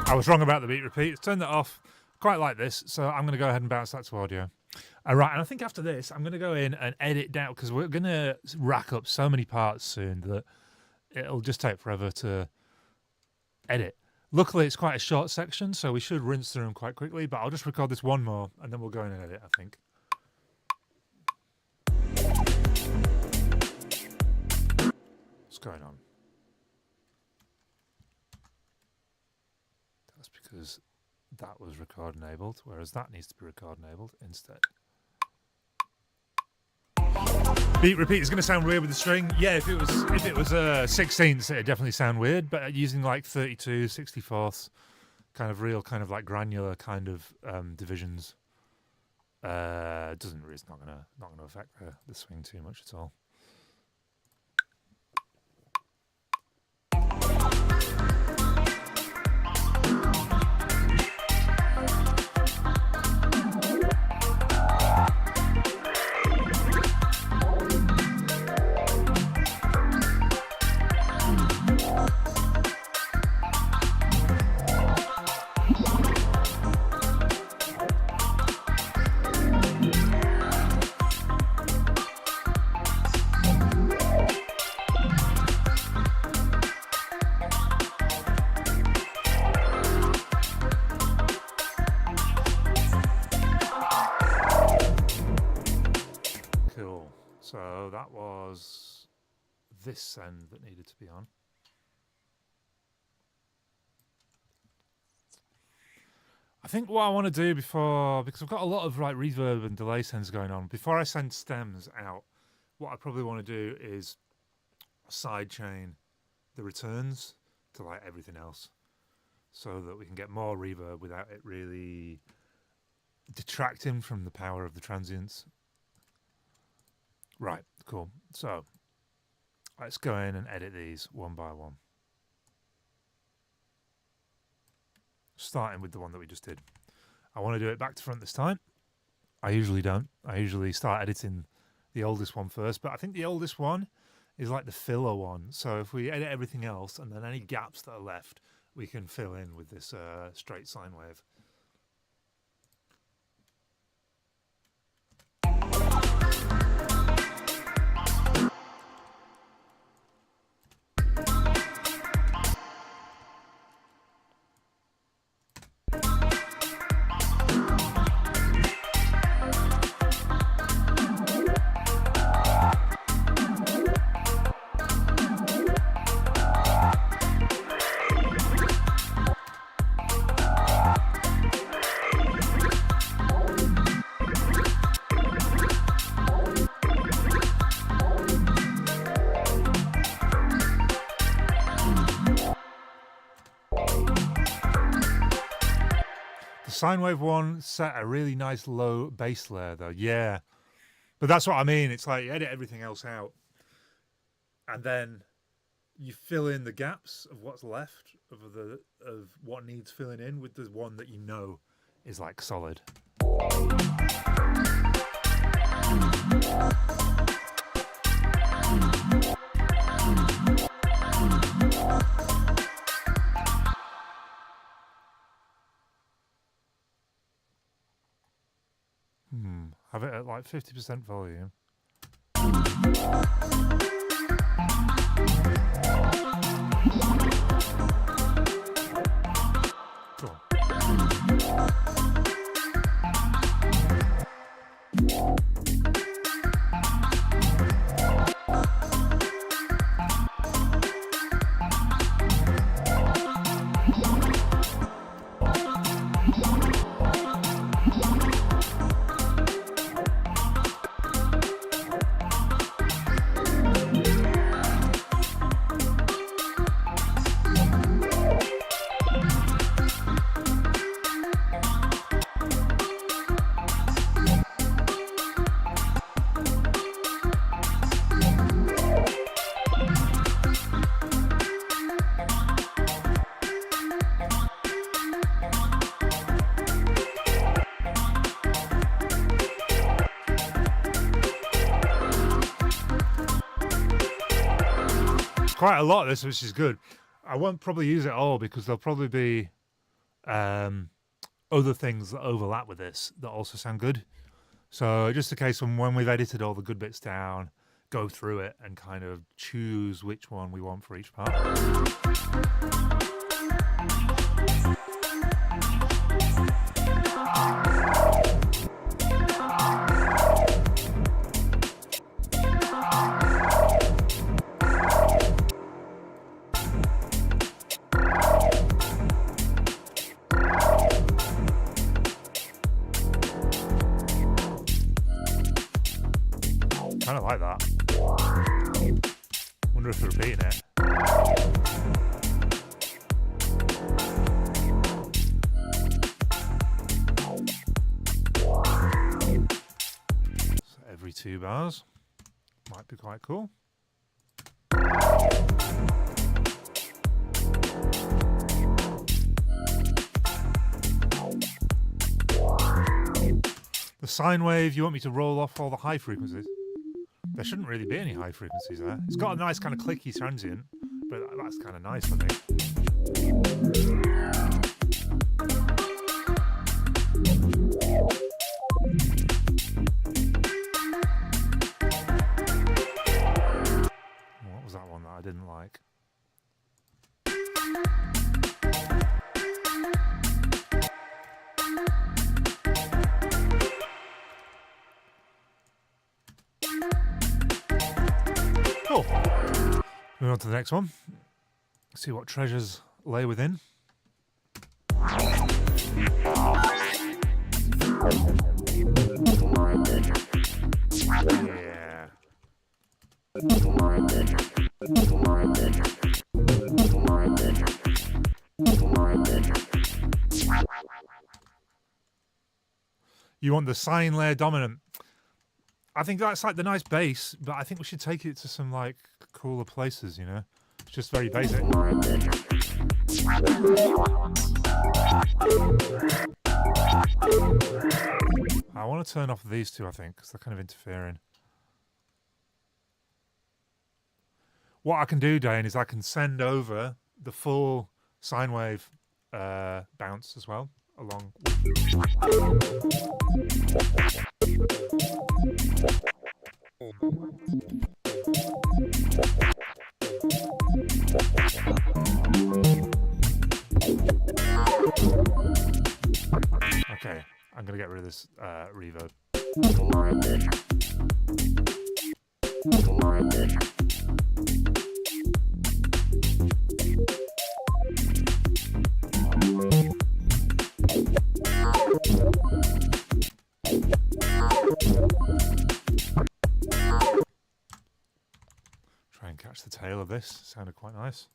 I was wrong about the beat repeat. Let's turn that off. Quite like this, so I'm going to go ahead and bounce that to audio. All right, and I think after this, I'm going to go in and edit down because we're going to rack up so many parts soon that it'll just take forever to edit. Luckily, it's quite a short section, so we should rinse through them quite quickly, but I'll just record this one more, and then we'll go in and edit, I think. What's going on? That's because that was record enabled, whereas that needs to be record enabled instead. Beat repeat is going to sound weird with the string. Yeah, if it was 16ths, it'd definitely sound weird. But using like 32, 64ths, kind of real, kind of like granular kind of divisions, doesn't really, it's not gonna affect the swing too much at all. So that was this send that needed to be on. I think what I want to do before, because I've got a lot of like reverb and delay sends going on, before I send stems out, what I probably want to do is sidechain the returns to like everything else so that we can get more reverb without it really detracting from the power of the transients. Right, cool. So let's go in and edit these one by one. Starting with the one that we just did. I want to do it back to front this time. I usually don't. I usually start editing the oldest one first, but I think the oldest one is like the filler one. So if we edit everything else and then any gaps that are left, we can fill in with this straight sine wave. Sine wave one set a really nice low bass layer though, yeah. But that's what I mean. It's like you edit everything else out and then you fill in the gaps of what's left of what needs filling in with the one that you know is like solid. Have it at like 50% volume. Cool. Quite a lot of this, which is good. I won't probably use it all because there'll probably be other things that overlap with this that also sound good. So just a case of when we've edited all the good bits down, go through it and kind of choose which one we want for each part. Kind of like that. Wonder if we're repeating it. So every 2 bars might be quite cool. The sine wave, you want me to roll off all the high frequencies? There shouldn't really be any high frequencies there. It's got a nice kind of clicky transient, but that's kind of nice, I think. What was that one that I didn't like? Cool. Moving on to the next one. See what treasures lay within. Yeah. You want the sine layer dominant. I think that's like the nice bass, but I think we should take it to some like cooler places, you know? It's just very basic. I want to turn off these two, I think, because they're kind of interfering. What I can do, Dane, is I can send over the full sine wave bounce as well, along. Okay, I'm gonna get rid of this reverb. Try and catch the tail of this. Sounded quite nice.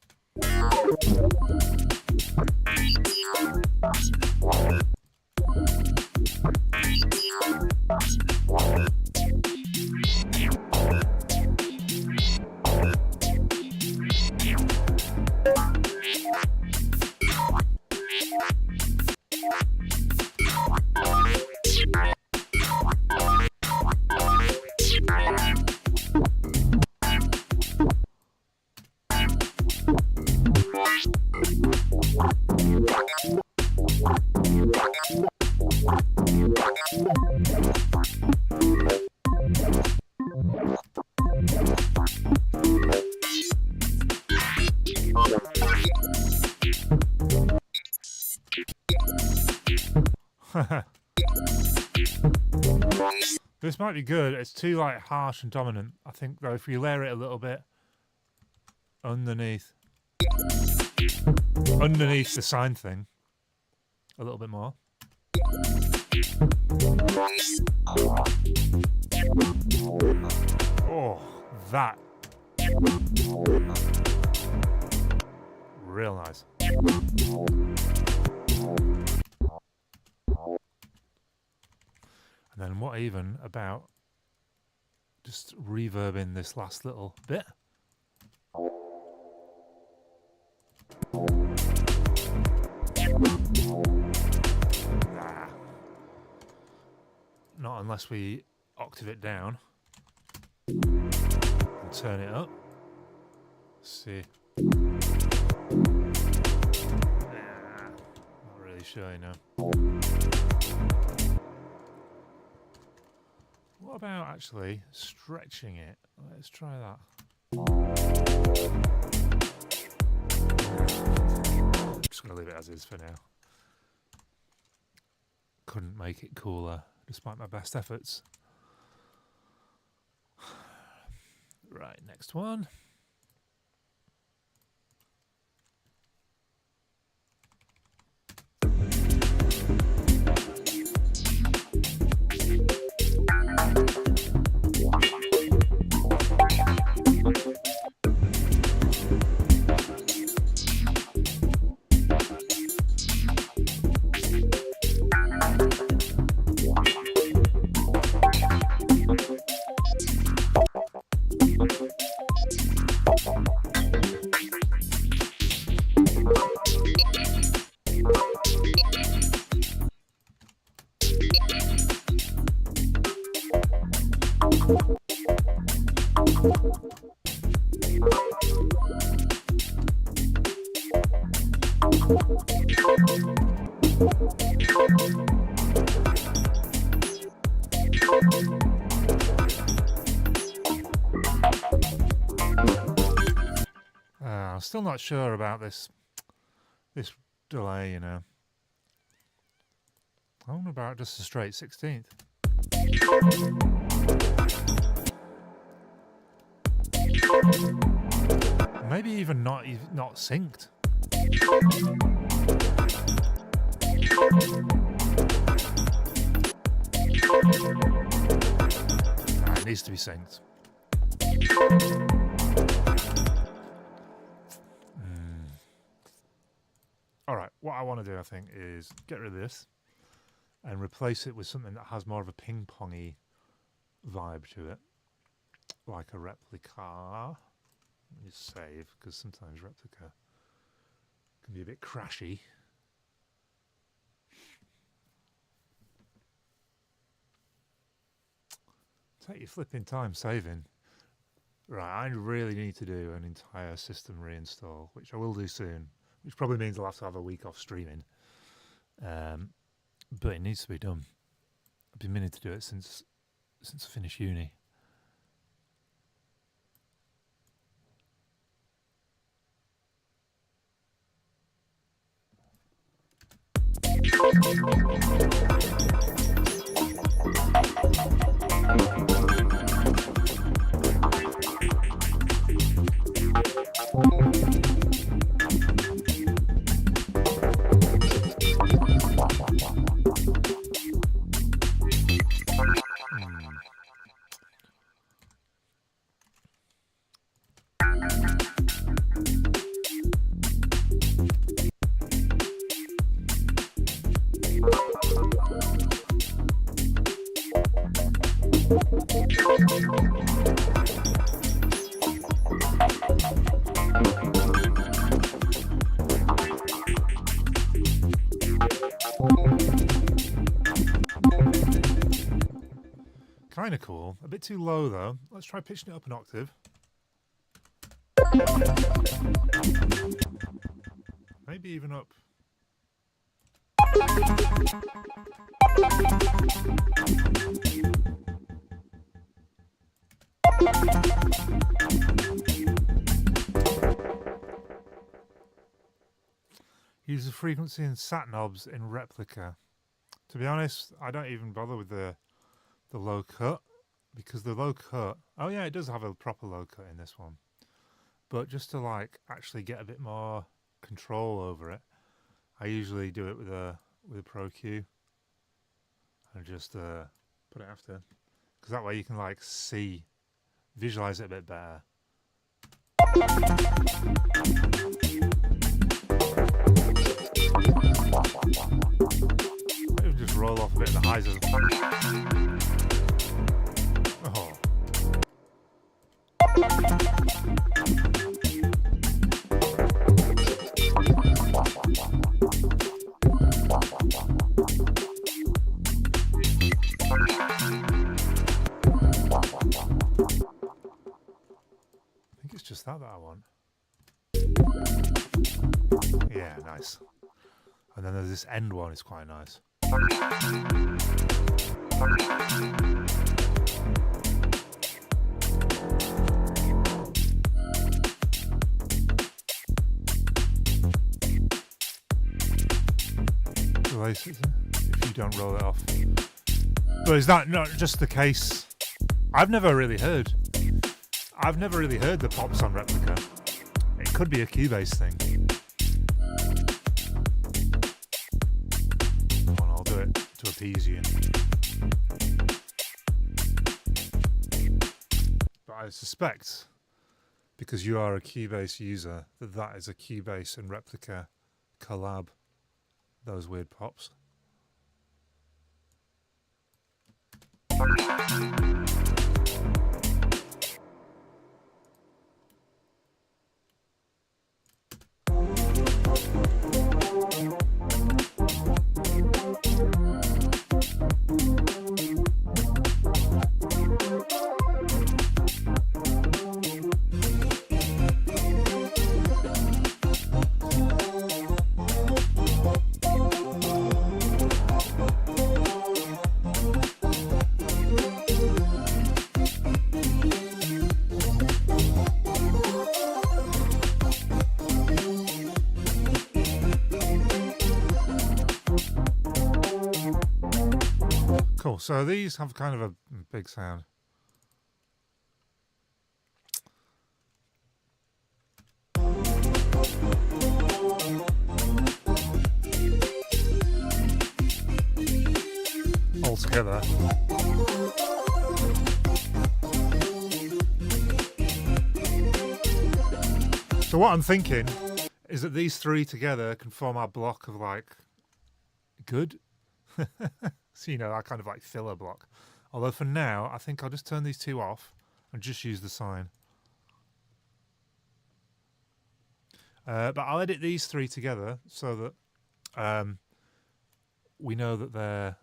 This might be good. It's too like harsh and dominant. I think though if we layer it a little bit underneath the sine thing, a little bit more. Oh, that real nice. And then what even about just reverbing this last little bit? Nah. Not unless we octave it down and turn it up. Let's see. Nah, not really absolutely sure, you know. What about actually stretching it? Let's try that. I'm just going to leave it as is for now. Couldn't make it cooler, despite my best efforts. Right, next one. I'm still not sure about this delay, you know. I wonder about just a straight 16th. Maybe even not synced. It needs to be synced. Alright, what I want to do, I think, is get rid of this and replace it with something that has more of a ping-pongy vibe to it, like a replica. Let me just save, because sometimes replica can be a bit crashy. Take your flipping time saving. Right, I really need to do an entire system reinstall, which I will do soon, which probably means I'll have to have a week off streaming. But it needs to be done. I've been meaning to do it since I finished uni. Kind of cool. A bit too low though. Let's try pitching it up an octave. Maybe even up. Use the frequency and sat knobs in replica. To be honest, I don't even bother with the low cut, because the low cut, oh yeah, it does have a proper low cut in this one, but just to like actually get a bit more control over it, I usually do it with a Pro Q and just put it after, because that way you can like visualize it a bit better. Maybe just roll off a bit of the highs. Oh. I think it's just that I want. Yeah, nice. And then there's this end one, it's quite nice. If you don't roll it off. But is that not just the case? I've never really heard the pops on Replica. It could be a Cubase thing. Come on, I'll do it to appease you. But I suspect, because you are a Cubase user, that is a Cubase and Replica collab. Those weird pops. Cool, so these have kind of a big sound. All together. So what I'm thinking is that these three together can form our block of like good. So, you know, that kind of like filler block. Although for now, I think I'll just turn these two off and just use the sine. But I'll edit these three together so that we know that they're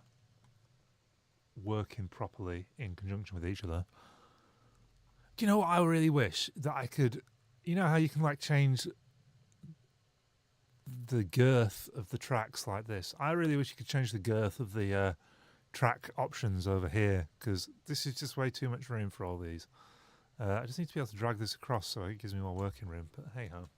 working properly in conjunction with each other. Do you know what I really wish? That I could, you know how you can like change the girth of the tracks like this? I really wish you could change the girth of the track options over here, because this is just way too much room for all these. I just need to be able to drag this across so it gives me more working room, but hey ho.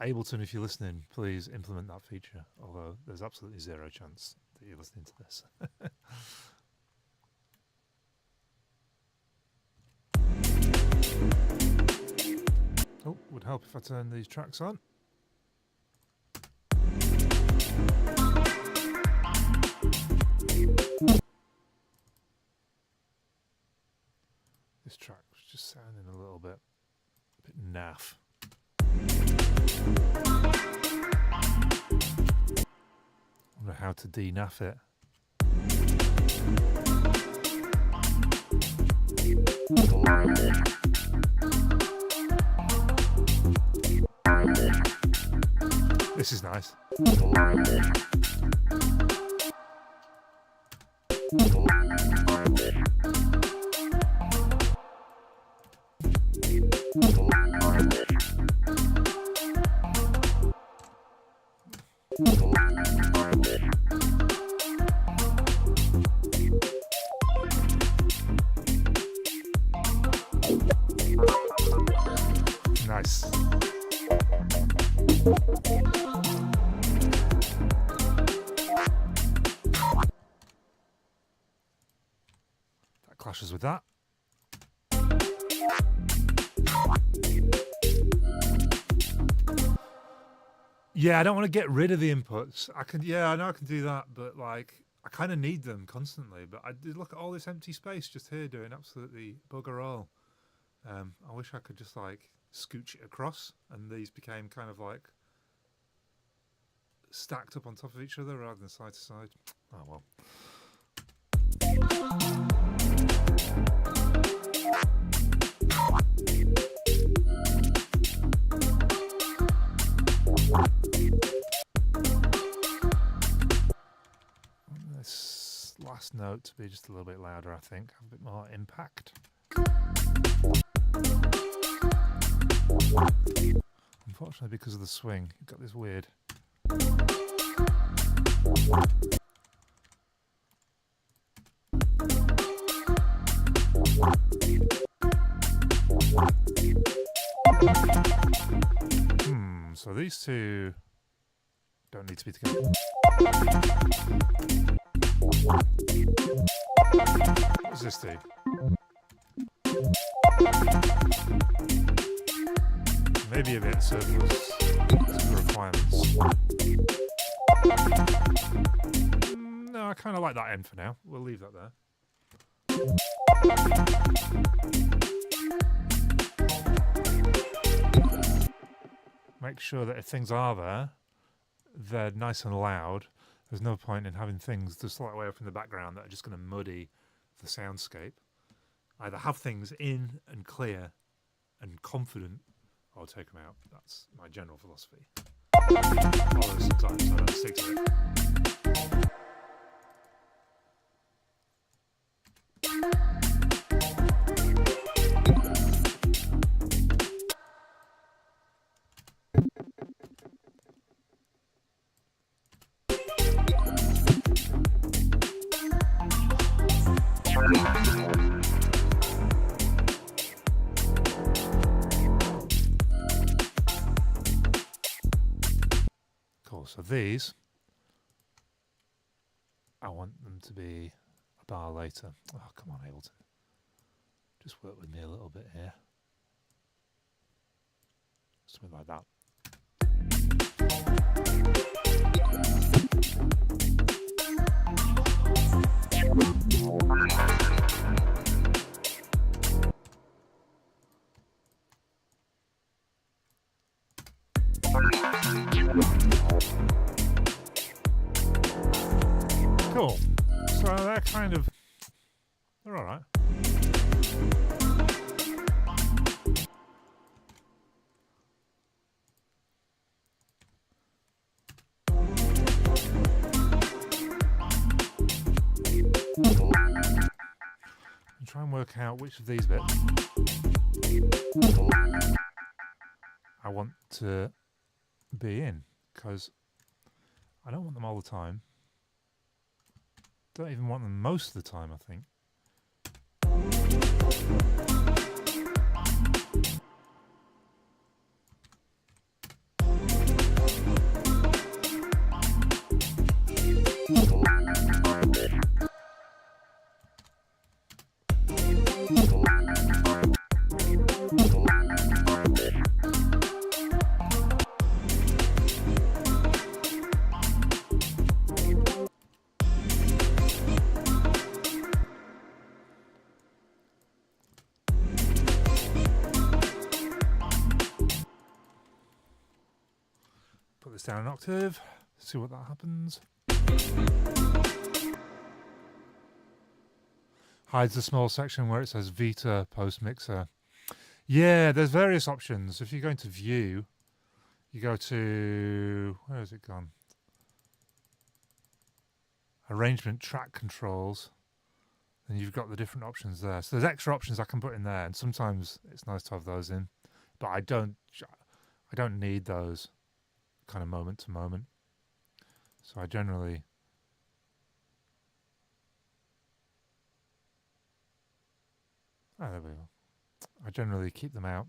Ableton, if you're listening, please implement that feature, although there's absolutely zero chance that you're listening to this. Oh, would help if I turn these tracks on. This track was just sounding a little bit naff. I wonder how to de-naff it. This is nice. Nice. That clashes with that. Yeah, I don't want to get rid of the inputs. I know I can do that, but like, I kind of need them constantly. But I did look at all this empty space just here doing absolutely bugger all. I wish I could just like scooch it across and these became kind of like stacked up on top of each other rather than side to side. Oh well. This last note to be just a little bit louder, I think, have a bit more impact. Unfortunately, because of the swing, you've got this weird. So these two don't need to be together. What does this do? Maybe a bit surplus to requirements. No, I kind of like that end for now. We'll leave that there. Make sure that if things are there, they're nice and loud. There's no point in having things just slight way up in the background that are just going to muddy the soundscape. Either have things in and clear and confident, or take them out. That's my general philosophy. Although sometimes I don't stick to it. Cool, so these, I want them to be a bar later. Oh, come on, Ableton. Just work with me a little bit here. Something like that. Cool. So they're kind of, they're all right. And try and work out which of these bits I want to be in, because I don't want them all the time. Don't even want them most of the time, I think. Put this down an octave, see what that happens. Hides the small section where it says Vita Post Mixer. Yeah, there's various options. If you go into View, you go to, where has it gone? Arrangement Track Controls, and you've got the different options there. So there's extra options I can put in there, and sometimes it's nice to have those in, but I don't need those kind of moment to moment. So I generally there we go. I generally keep them out.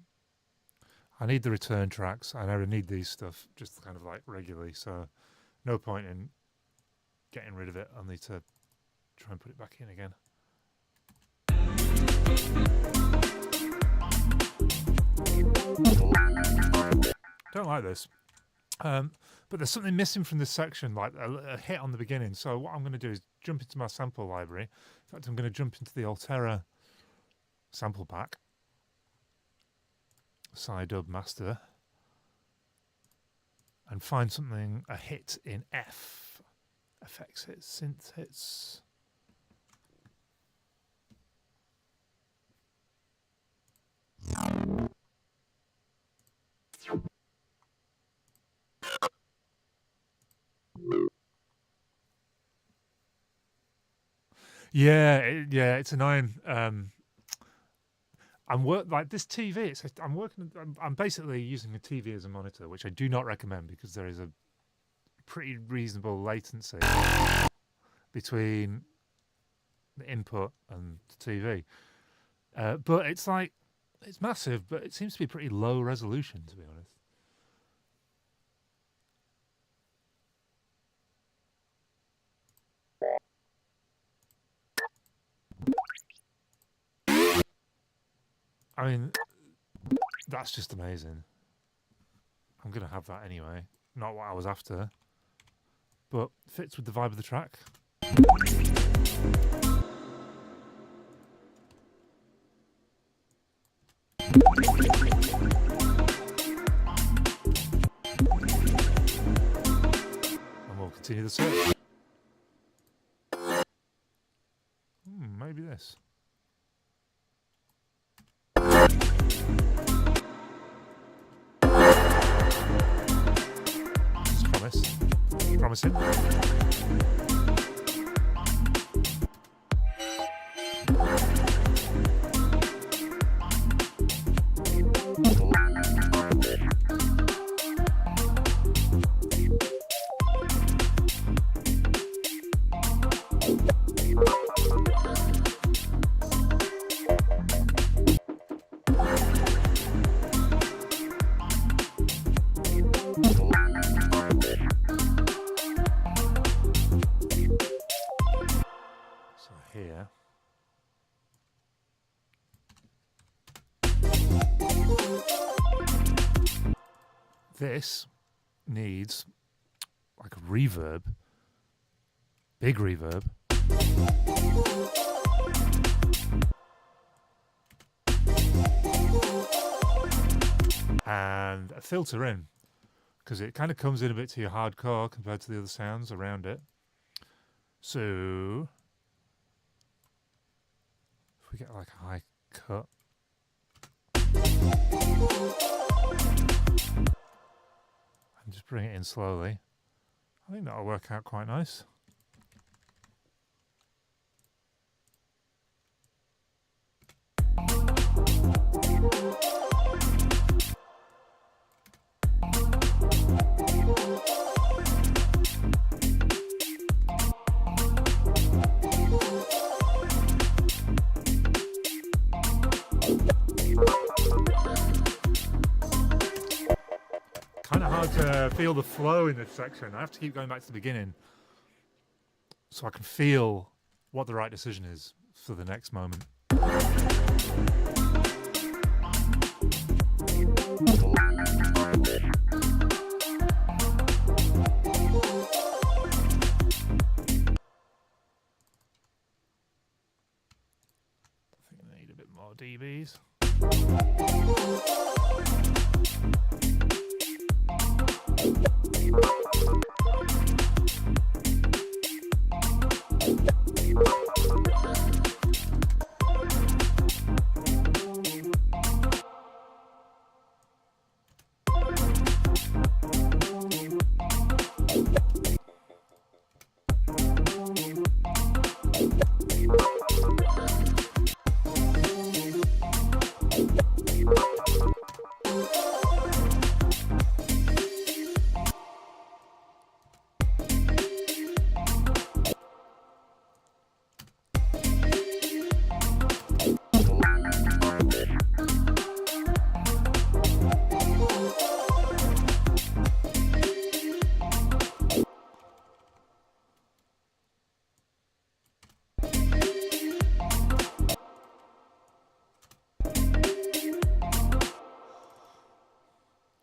I need the return tracks. I never need these stuff just kind of like regularly, so no point in getting rid of it. I'll need to try and put it back in again. Don't like this. But there's something missing from this section, like a hit on the beginning. So what I'm going to do is jump into my sample library. In fact, I'm going to jump into the Alterra sample pack, Psydub Master, and find something, a hit in F. FX hits, synth hits. Yeah, it's annoying. like this TV. I'm basically using a TV as a monitor, which I do not recommend because there is a pretty reasonable latency between the input and the TV. But it's massive, but it seems to be pretty low resolution, to be honest. I mean, that's just amazing. I'm going to have that anyway. Not what I was after, but fits with the vibe of the track. And we'll continue the search. Maybe this. Promising. Here. This needs like a reverb, big reverb. And a filter in, because it kind of comes in a bit to your hardcore compared to the other sounds around it. So we get like a high cut. And just bring it in slowly. I think that'll work out quite nice. Kind of hard to feel the flow in this section. I have to keep going back to the beginning so I can feel what the right decision is for the next moment. I think I need a bit more dBs.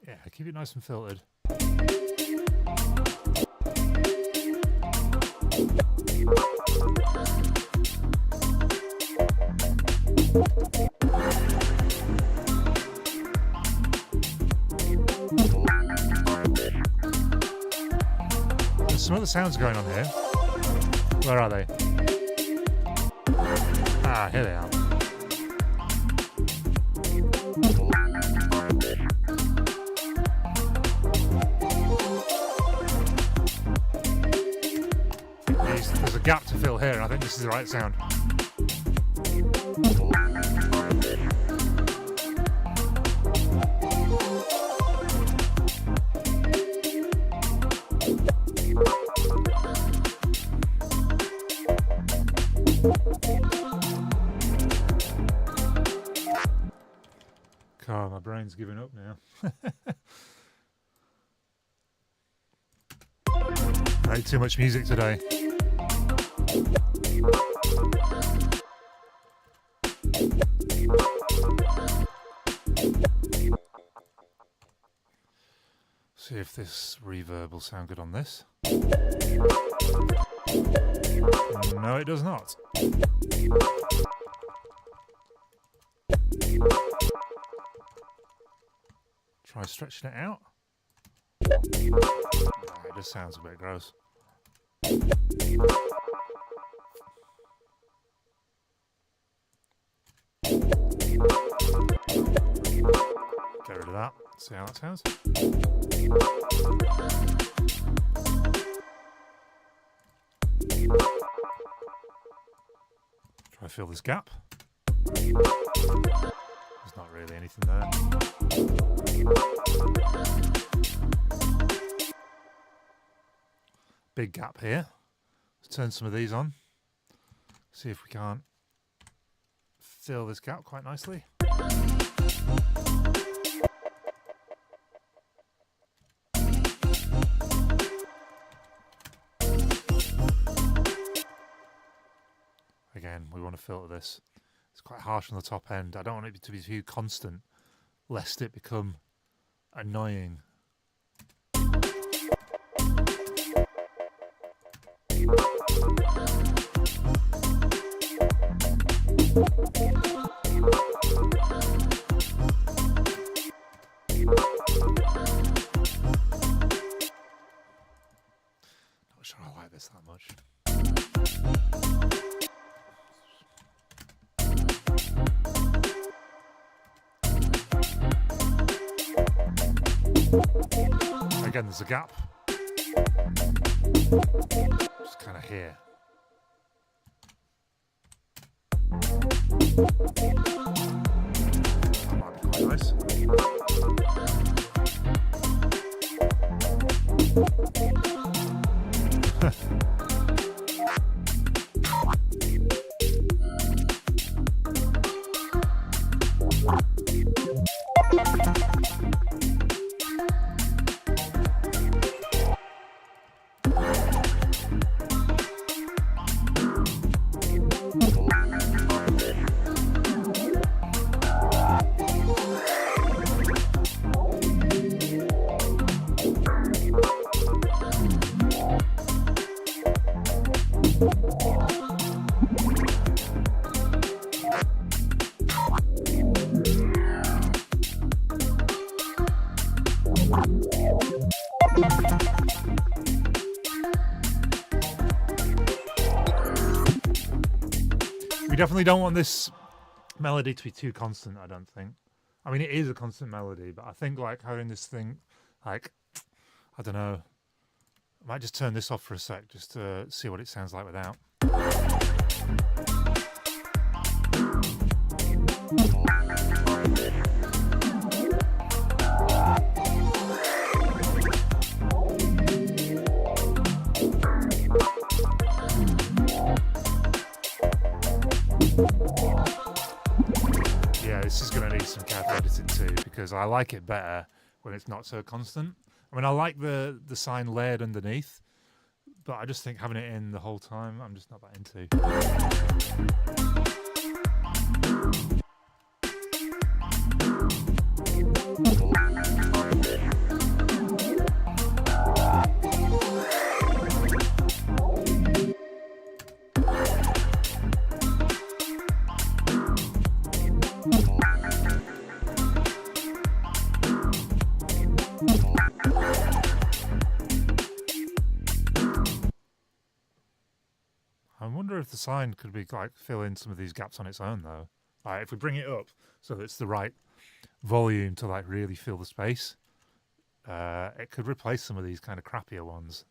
Yeah, keep it nice and filtered. There's some other sounds going on here. Where are they? Ah, here they are. There's a gap to fill here, and I think this is the right sound. God, my brain's giving up now. I ate too much music today. See if this reverb will sound good on this. No, it does not. Try stretching it out. It just sounds a bit gross. Get rid of that. See how that sounds. Try fill this gap. There's not really anything there. Big gap here. Let's turn some of these on. See if we can't fill this gap quite nicely. Again, we want to filter this. It's quite harsh on the top end. I don't want it to be too constant, lest it become annoying. Not sure I like this that much. Again, there's a gap. Just kind of here. That might be quite nice. We definitely don't want this melody to be too constant, I don't think. I mean, it is a constant melody, but I think like having this thing, like, I don't know, I might just turn this off for a sec just to see what it sounds like without. Yeah, this is going to need some careful editing too, because I like it better when it's not so constant. I mean, I like the sign layered underneath, but I just think having it in the whole time, I'm just not that into. I wonder if the sign could be like fill in some of these gaps on its own though. Like if we bring it up so that it's the right volume to like really fill the space, it could replace some of these kind of crappier ones.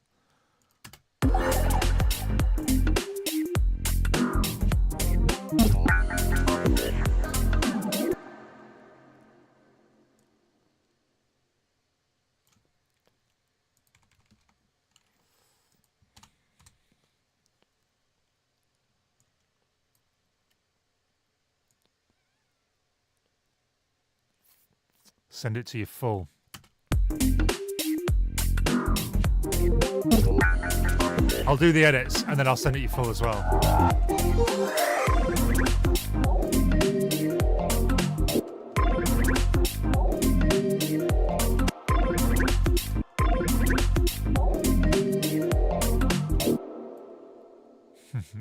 Send it to you full. I'll do the edits and then I'll send it you full as well.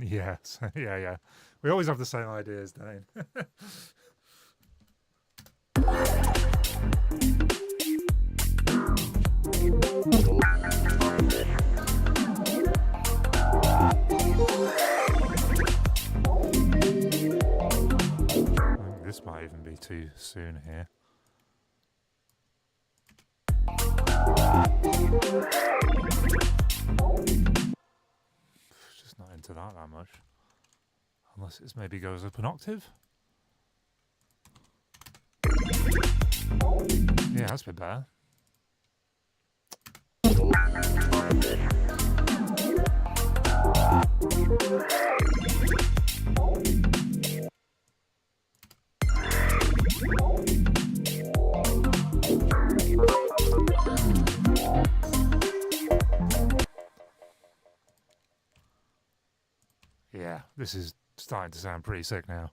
Yes, yeah. We always have the same ideas, Dane. This might even be too soon here. Just not into that much. Unless it maybe goes up an octave. Yeah, that's a bit better. Yeah, this is starting to sound pretty sick now.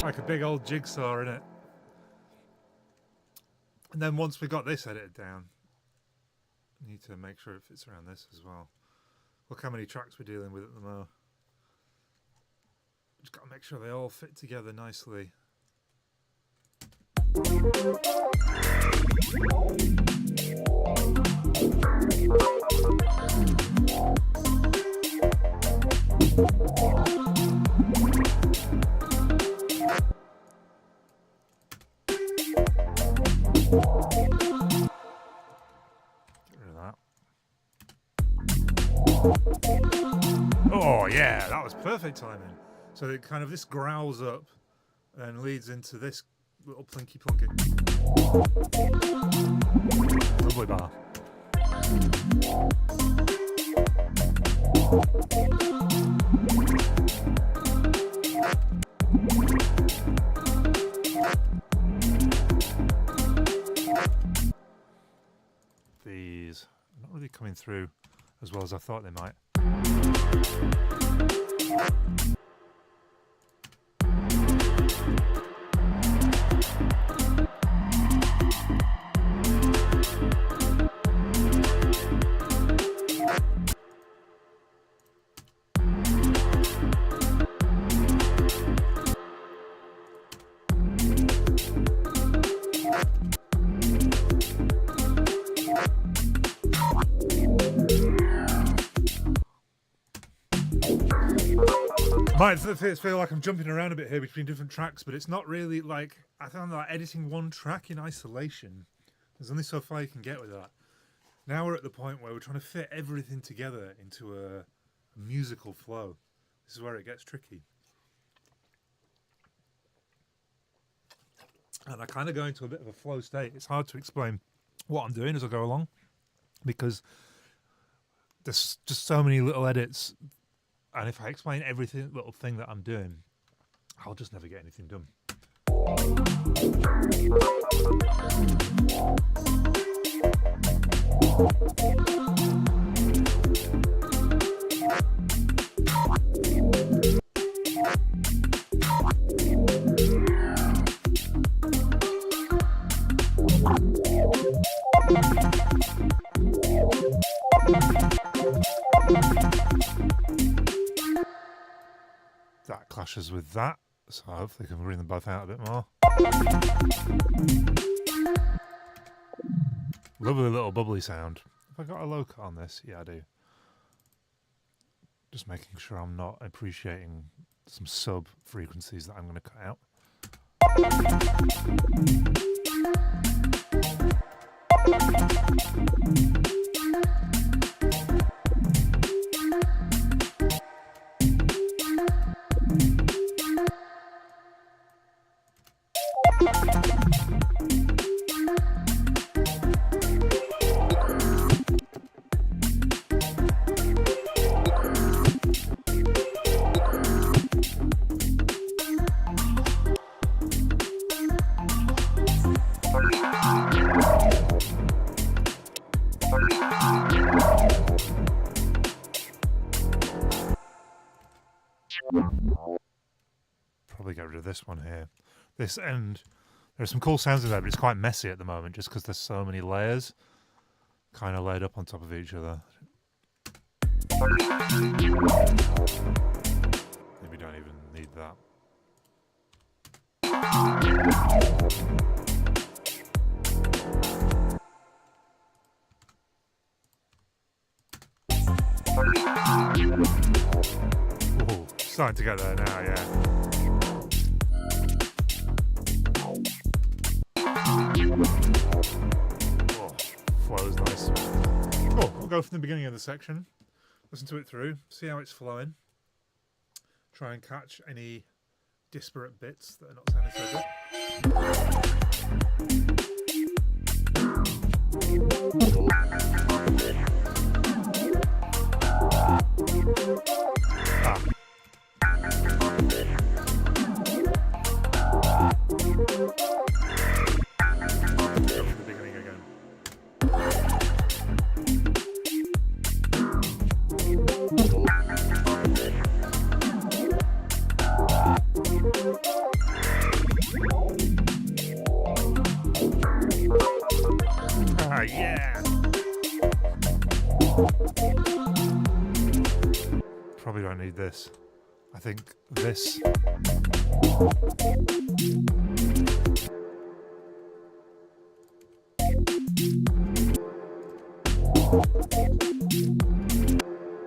Like a big old jigsaw, innit? And then once we got this edited down, I need to make sure it fits around this as well. Look how many tracks we're dealing with at the moment. Just got to make sure they all fit together nicely. Get rid of that. Oh yeah, that was perfect timing. So it kind of this growls up and leads into this little plinky plunky. Lovely bar. These are not really coming through as well as I thought they might. Might feel like I'm jumping around a bit here between different tracks, but it's not really like, I found that editing one track in isolation, there's only so far you can get with that. Now we're at the point where we're trying to fit everything together into a musical flow. This is where it gets tricky. And I kind of go into a bit of a flow state. It's hard to explain what I'm doing as I go along because there's just so many little edits. And if I explain every little thing that I'm doing, I'll just never get anything done. That clashes with that, so hopefully I can bring them both out a bit more. Lovely little bubbly sound. Have I got a low cut on this? Yeah, I do. Just making sure I'm not appreciating some sub frequencies that I'm going to cut out. get rid of this one here. This end, there's some cool sounds in there, but it's quite messy at the moment just because there's so many layers kind of laid up on top of each other. Maybe don't even need that. Oh, starting to get there now, yeah. Oh, flows nice. Cool, we'll go from the beginning of the section, listen to it through, see how it's flowing, try and catch any disparate bits that are not sounding so good. Yeah! Probably don't need this. I think this. I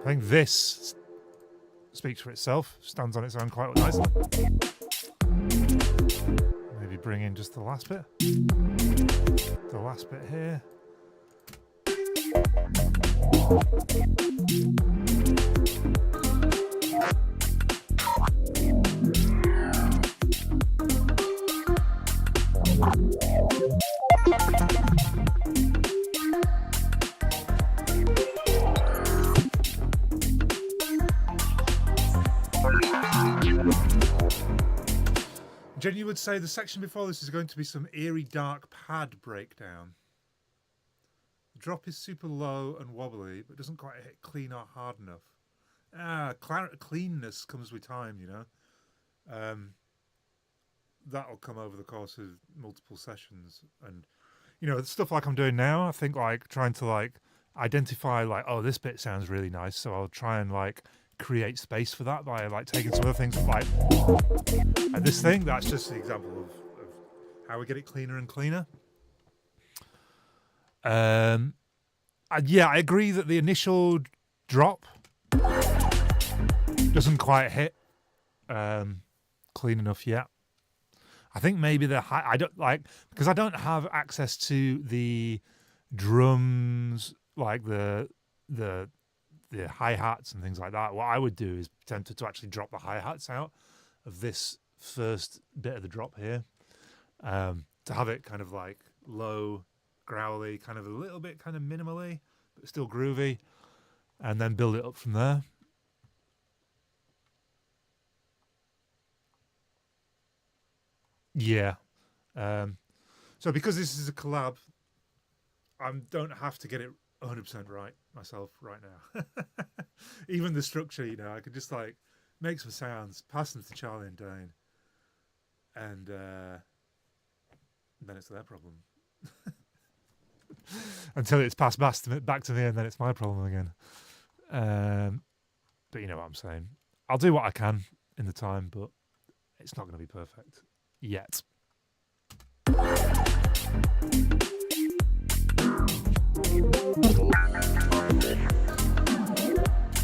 think this speaks for itself, stands on its own quite nicely. Maybe bring in just the last bit. The last bit here. Jenny would say the section before this is going to be some eerie dark pad breakdown. The drop is super low and wobbly, but doesn't quite hit clean or hard enough. Cleanness comes with time, you know. That'll come over the course of multiple sessions, and you know, stuff like I'm doing now. I think like trying to like identify like, oh, this bit sounds really nice, so I'll try and like create space for that by like taking some other things like this thing. That's just an example of how we get it cleaner and cleaner. Yeah, I agree that the initial drop doesn't quite hit clean enough yet. I think maybe the high, I don't like, because I don't have access to the drums, like the hi-hats and things like that. What I would do is attempt to actually drop the hi-hats out of this first bit of the drop here, to have it kind of like low, growly, kind of a little bit kind of minimally, but still groovy, and then build it up from there. Yeah. So because this is a collab, I don't have to get it 100% right myself right now. Even the structure, you know, I could just like make some sounds, pass them to Charlie and Dane, and then it's their problem. Until it's passed back to me, and then it's my problem again. But you know what I'm saying. I'll do what I can in the time, but it's not going to be perfect yet.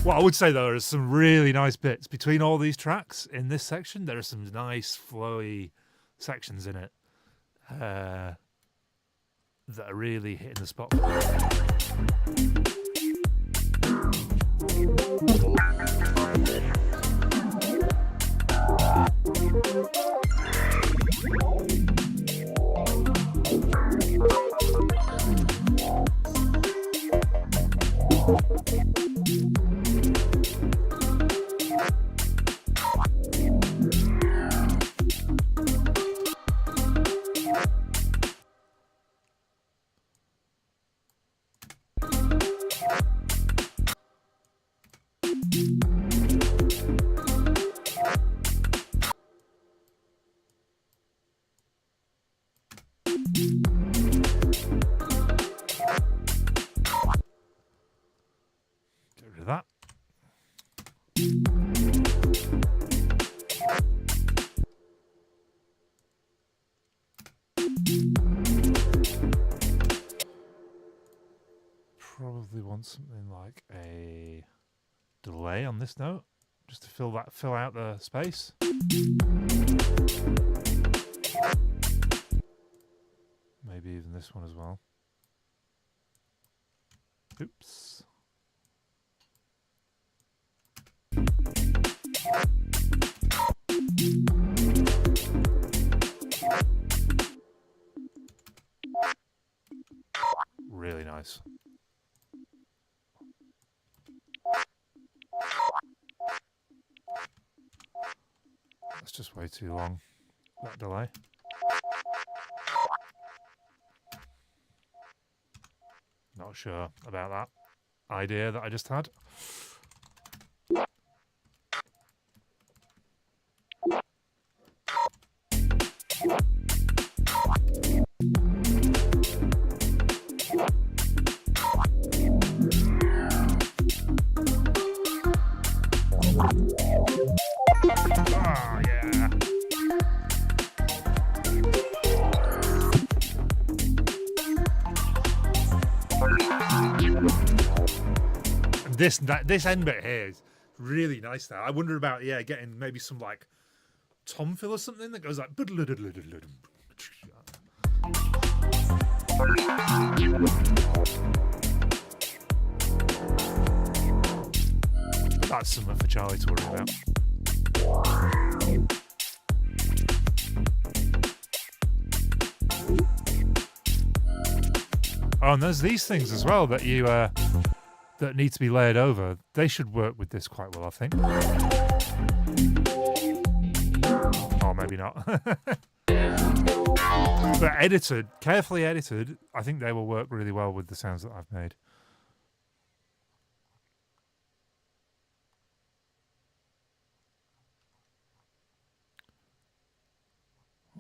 What I would say though is some really nice bits between all these tracks in this section. There are some nice flowy sections in it that are really hitting the spot. want something like a delay on this note, just to fill out the space. Maybe even this one as well. Oops. Really nice. That's just way too long, that delay. Not sure about that idea that I just had. Oh, yeah. This end bit here is really nice there. I wonder about getting maybe some like tom fill or something that goes like. That's something for Charlie to worry about. Oh, and there's these things as well that you that need to be layered over. They should work with this quite well, I think. Or maybe not. But edited, carefully edited, I think they will work really well with the sounds that I've made.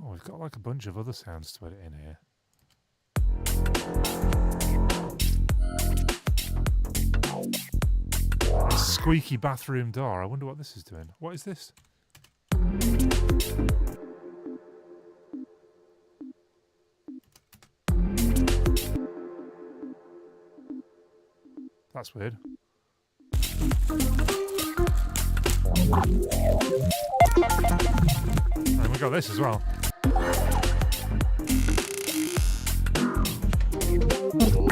Oh, we've got like a bunch of other sounds to edit in here. A squeaky bathroom door. I wonder what this is doing. What is this? That's weird. And we got this as well.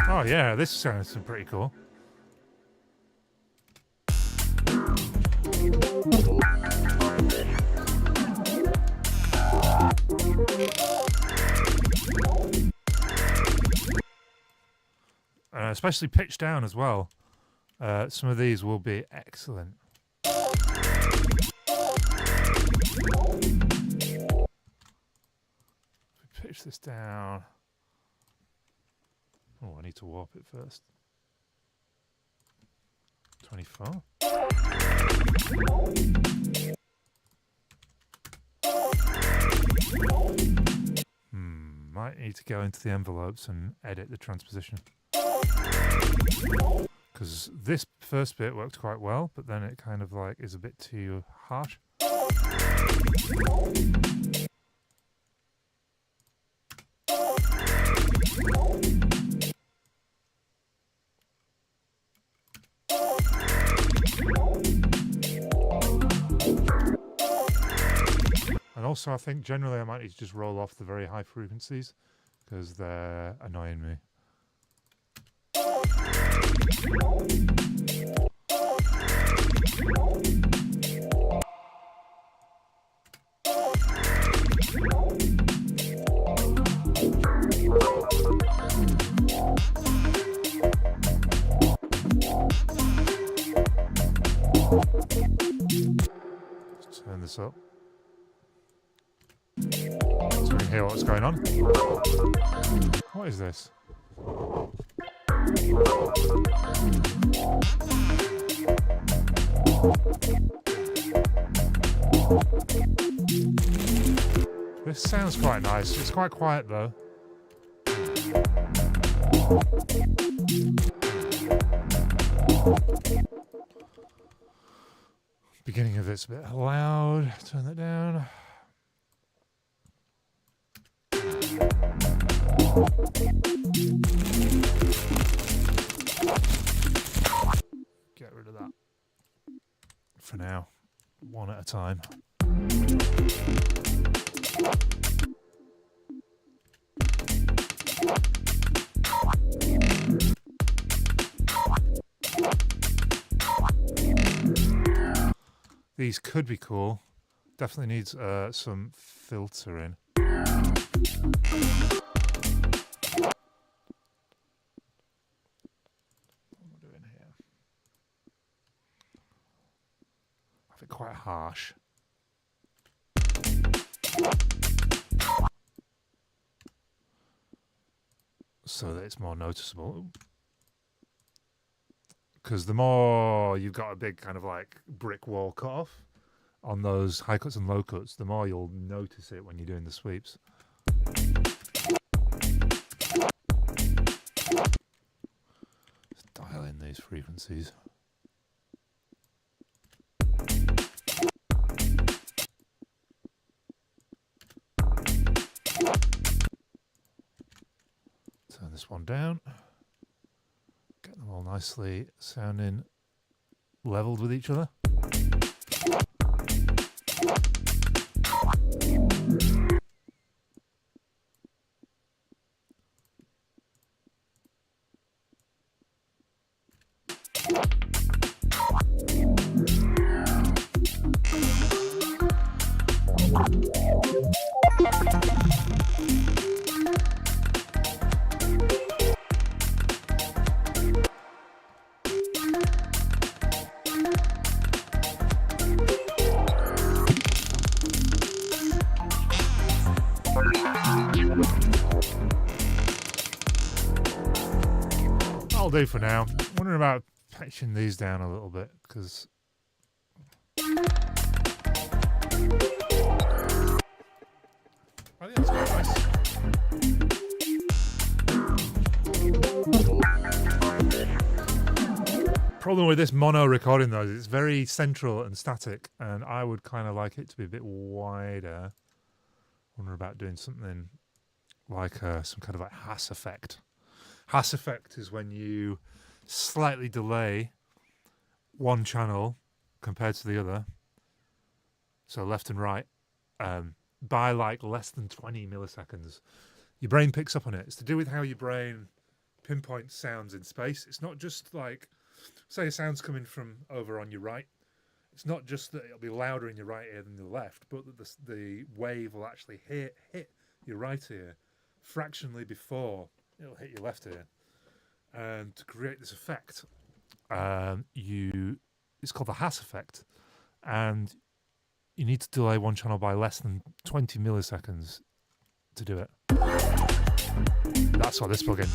Oh yeah, this sounds pretty cool. Especially pitched down as well. Some of these will be excellent. Pitch this down. Oh, I need to warp it first. 24. Might need to go into the envelopes and edit the transposition. Because this first bit worked quite well, but then it kind of like is a bit too harsh. And also I think generally I might need to just roll off the very high frequencies because they're annoying me. Let's turn this up so we can hear what's going on. What is this? This sounds quite nice. It's quite quiet though. Beginning of it's a bit loud. Turn that down. for now, one at a time. These could be cool. Definitely needs some filtering. What am I doing here? I have it quite harsh. So that it's more noticeable. Because the more you've got a big kind of like brick wall cut off on those high cuts and low cuts, the more you'll notice it when you're doing the sweeps. Just dial in these frequencies. Turn this one down. Get them all nicely sounding leveled with each other. That'll do for now. I'm wondering about patching these down a little bit because I think that's quite nice. Problem with this mono recording though is it's very central and static, and I would kind of like it to be a bit wider. Wonder about doing something like some kind of like Hass effect. Hass effect is when you slightly delay one channel compared to the other, so left and right, by like less than 20 milliseconds. Your brain picks up on it. It's to do with how your brain pinpoints sounds in space. It's not just like, say a sound's coming from over on your right. It's not just that it'll be louder in your right ear than the left, but that the wave will actually hit your right ear fractionally before it'll hit your left ear. And to create this effect, it's called the Hass effect, and you need to delay one channel by less than 20 milliseconds to do it. That's what this plugin.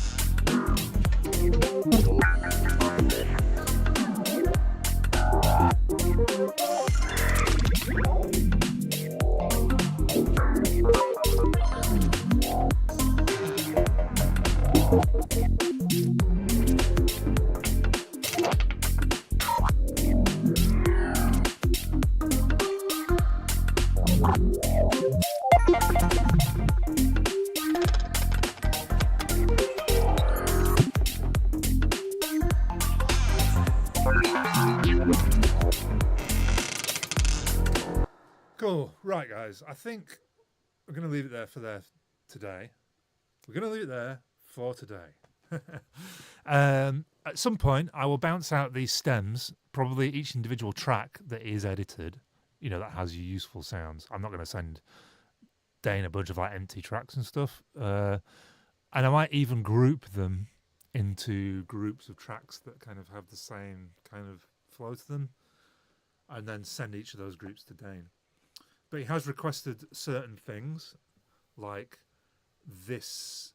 Cool. Right, guys. I think we're going to leave it there for today. We're going to leave it there for today. At some point, I will bounce out these stems, probably each individual track that is edited, that has your useful sounds. I'm not going to send Dane a bunch of like empty tracks and stuff. And I might even group them into groups of tracks that kind of have the same kind of flow to them, and then send each of those groups to Dane. But he has requested certain things, like this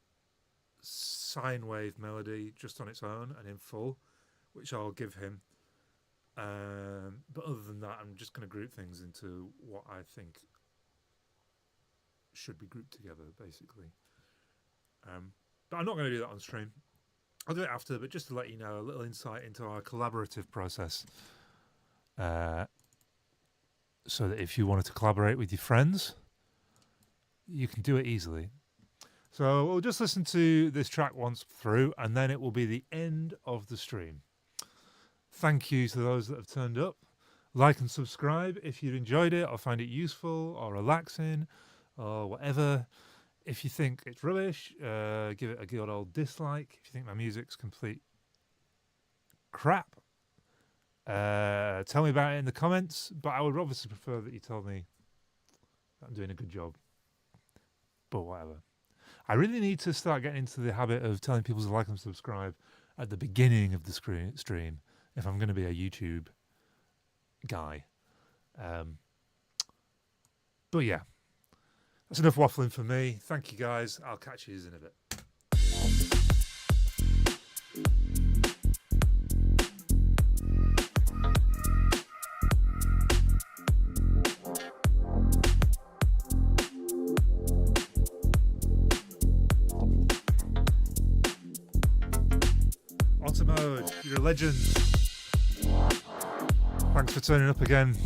sine wave melody just on its own and in full, which I'll give him. But other than that, I'm just going to group things into what I think should be grouped together, basically. But I'm not going to do that on stream. I'll do it after, but just to let you know, a little insight into our collaborative process. So that if you wanted to collaborate with your friends, you can do it easily. So we'll just listen to this track once through, and then it will be the end of the stream. Thank you to those that have turned up. Like and subscribe if you enjoyed it or find it useful or relaxing or whatever. If you think it's rubbish, give it a good old dislike. If you think my music's complete crap, tell me about it in the comments. But I would obviously prefer that you tell me that I'm doing a good job. But whatever. I really need to start getting into the habit of telling people to like and subscribe at the beginning of the stream if I'm going to be a YouTube guy. But yeah, that's enough waffling for me. Thank you guys. I'll catch you in a bit. Automode, you're a legend. Thanks for turning up again.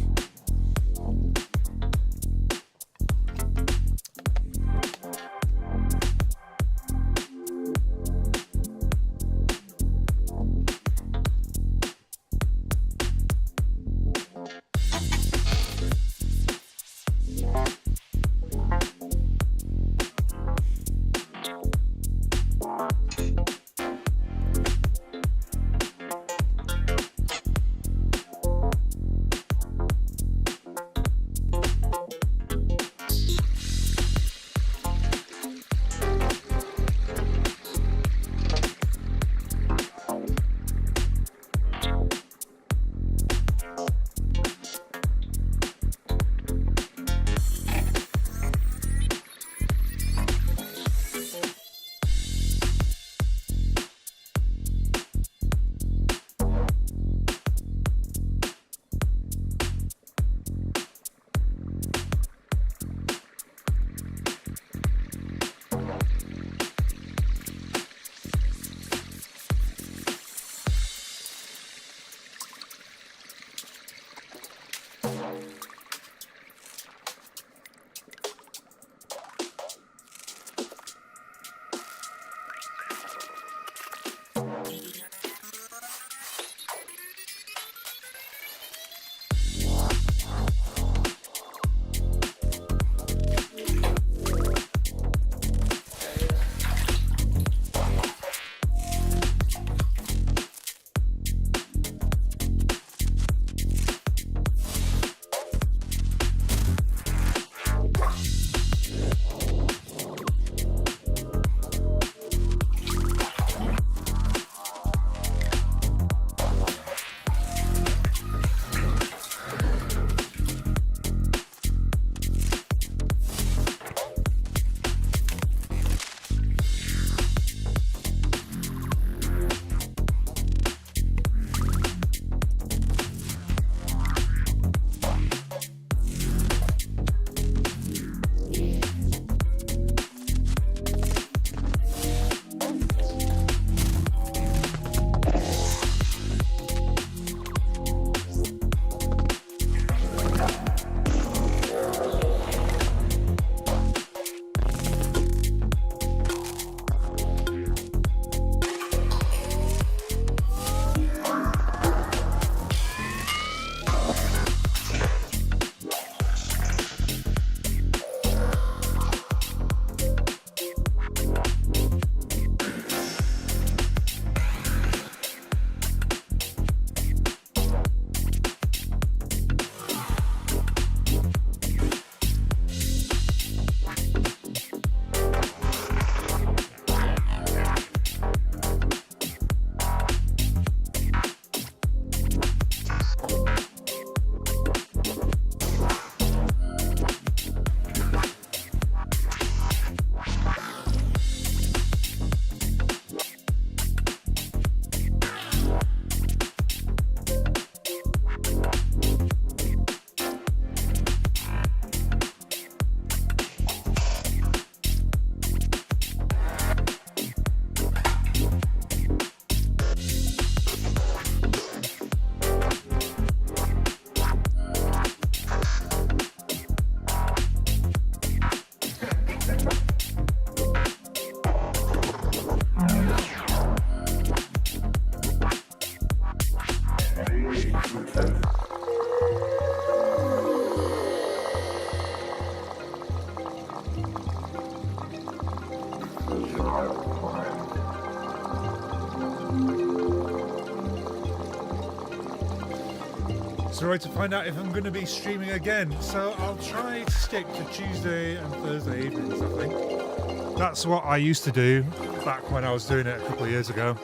So right to find out if I'm going to be streaming again. So I'll try to stick to Tuesday and Thursday evenings, I think. That's what I used to do back when I was doing it a couple of years ago.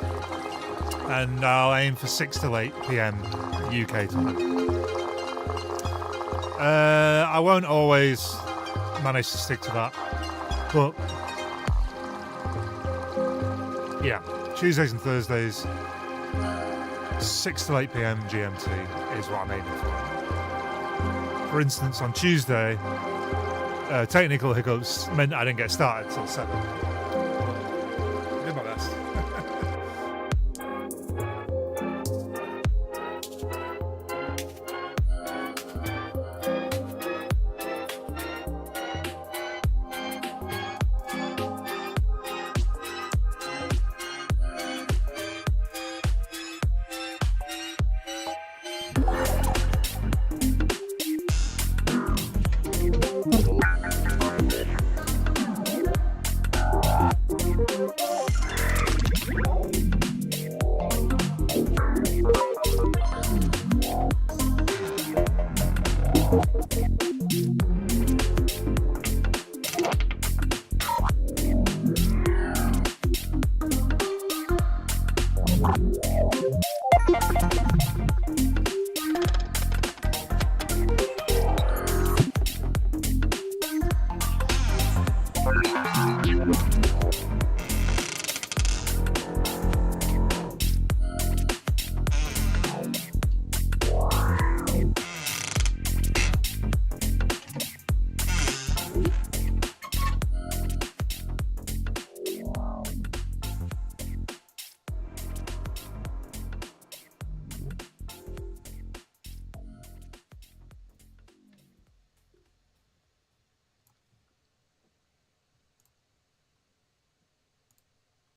And I'll aim for 6 to 8 p.m. UK time. I won't always manage to stick to that, but yeah, Tuesdays and Thursdays, 6 to 8 p.m. GMT is what I'm aiming for. For instance, on Tuesday, technical hiccups meant I didn't get started till 7. I did my best.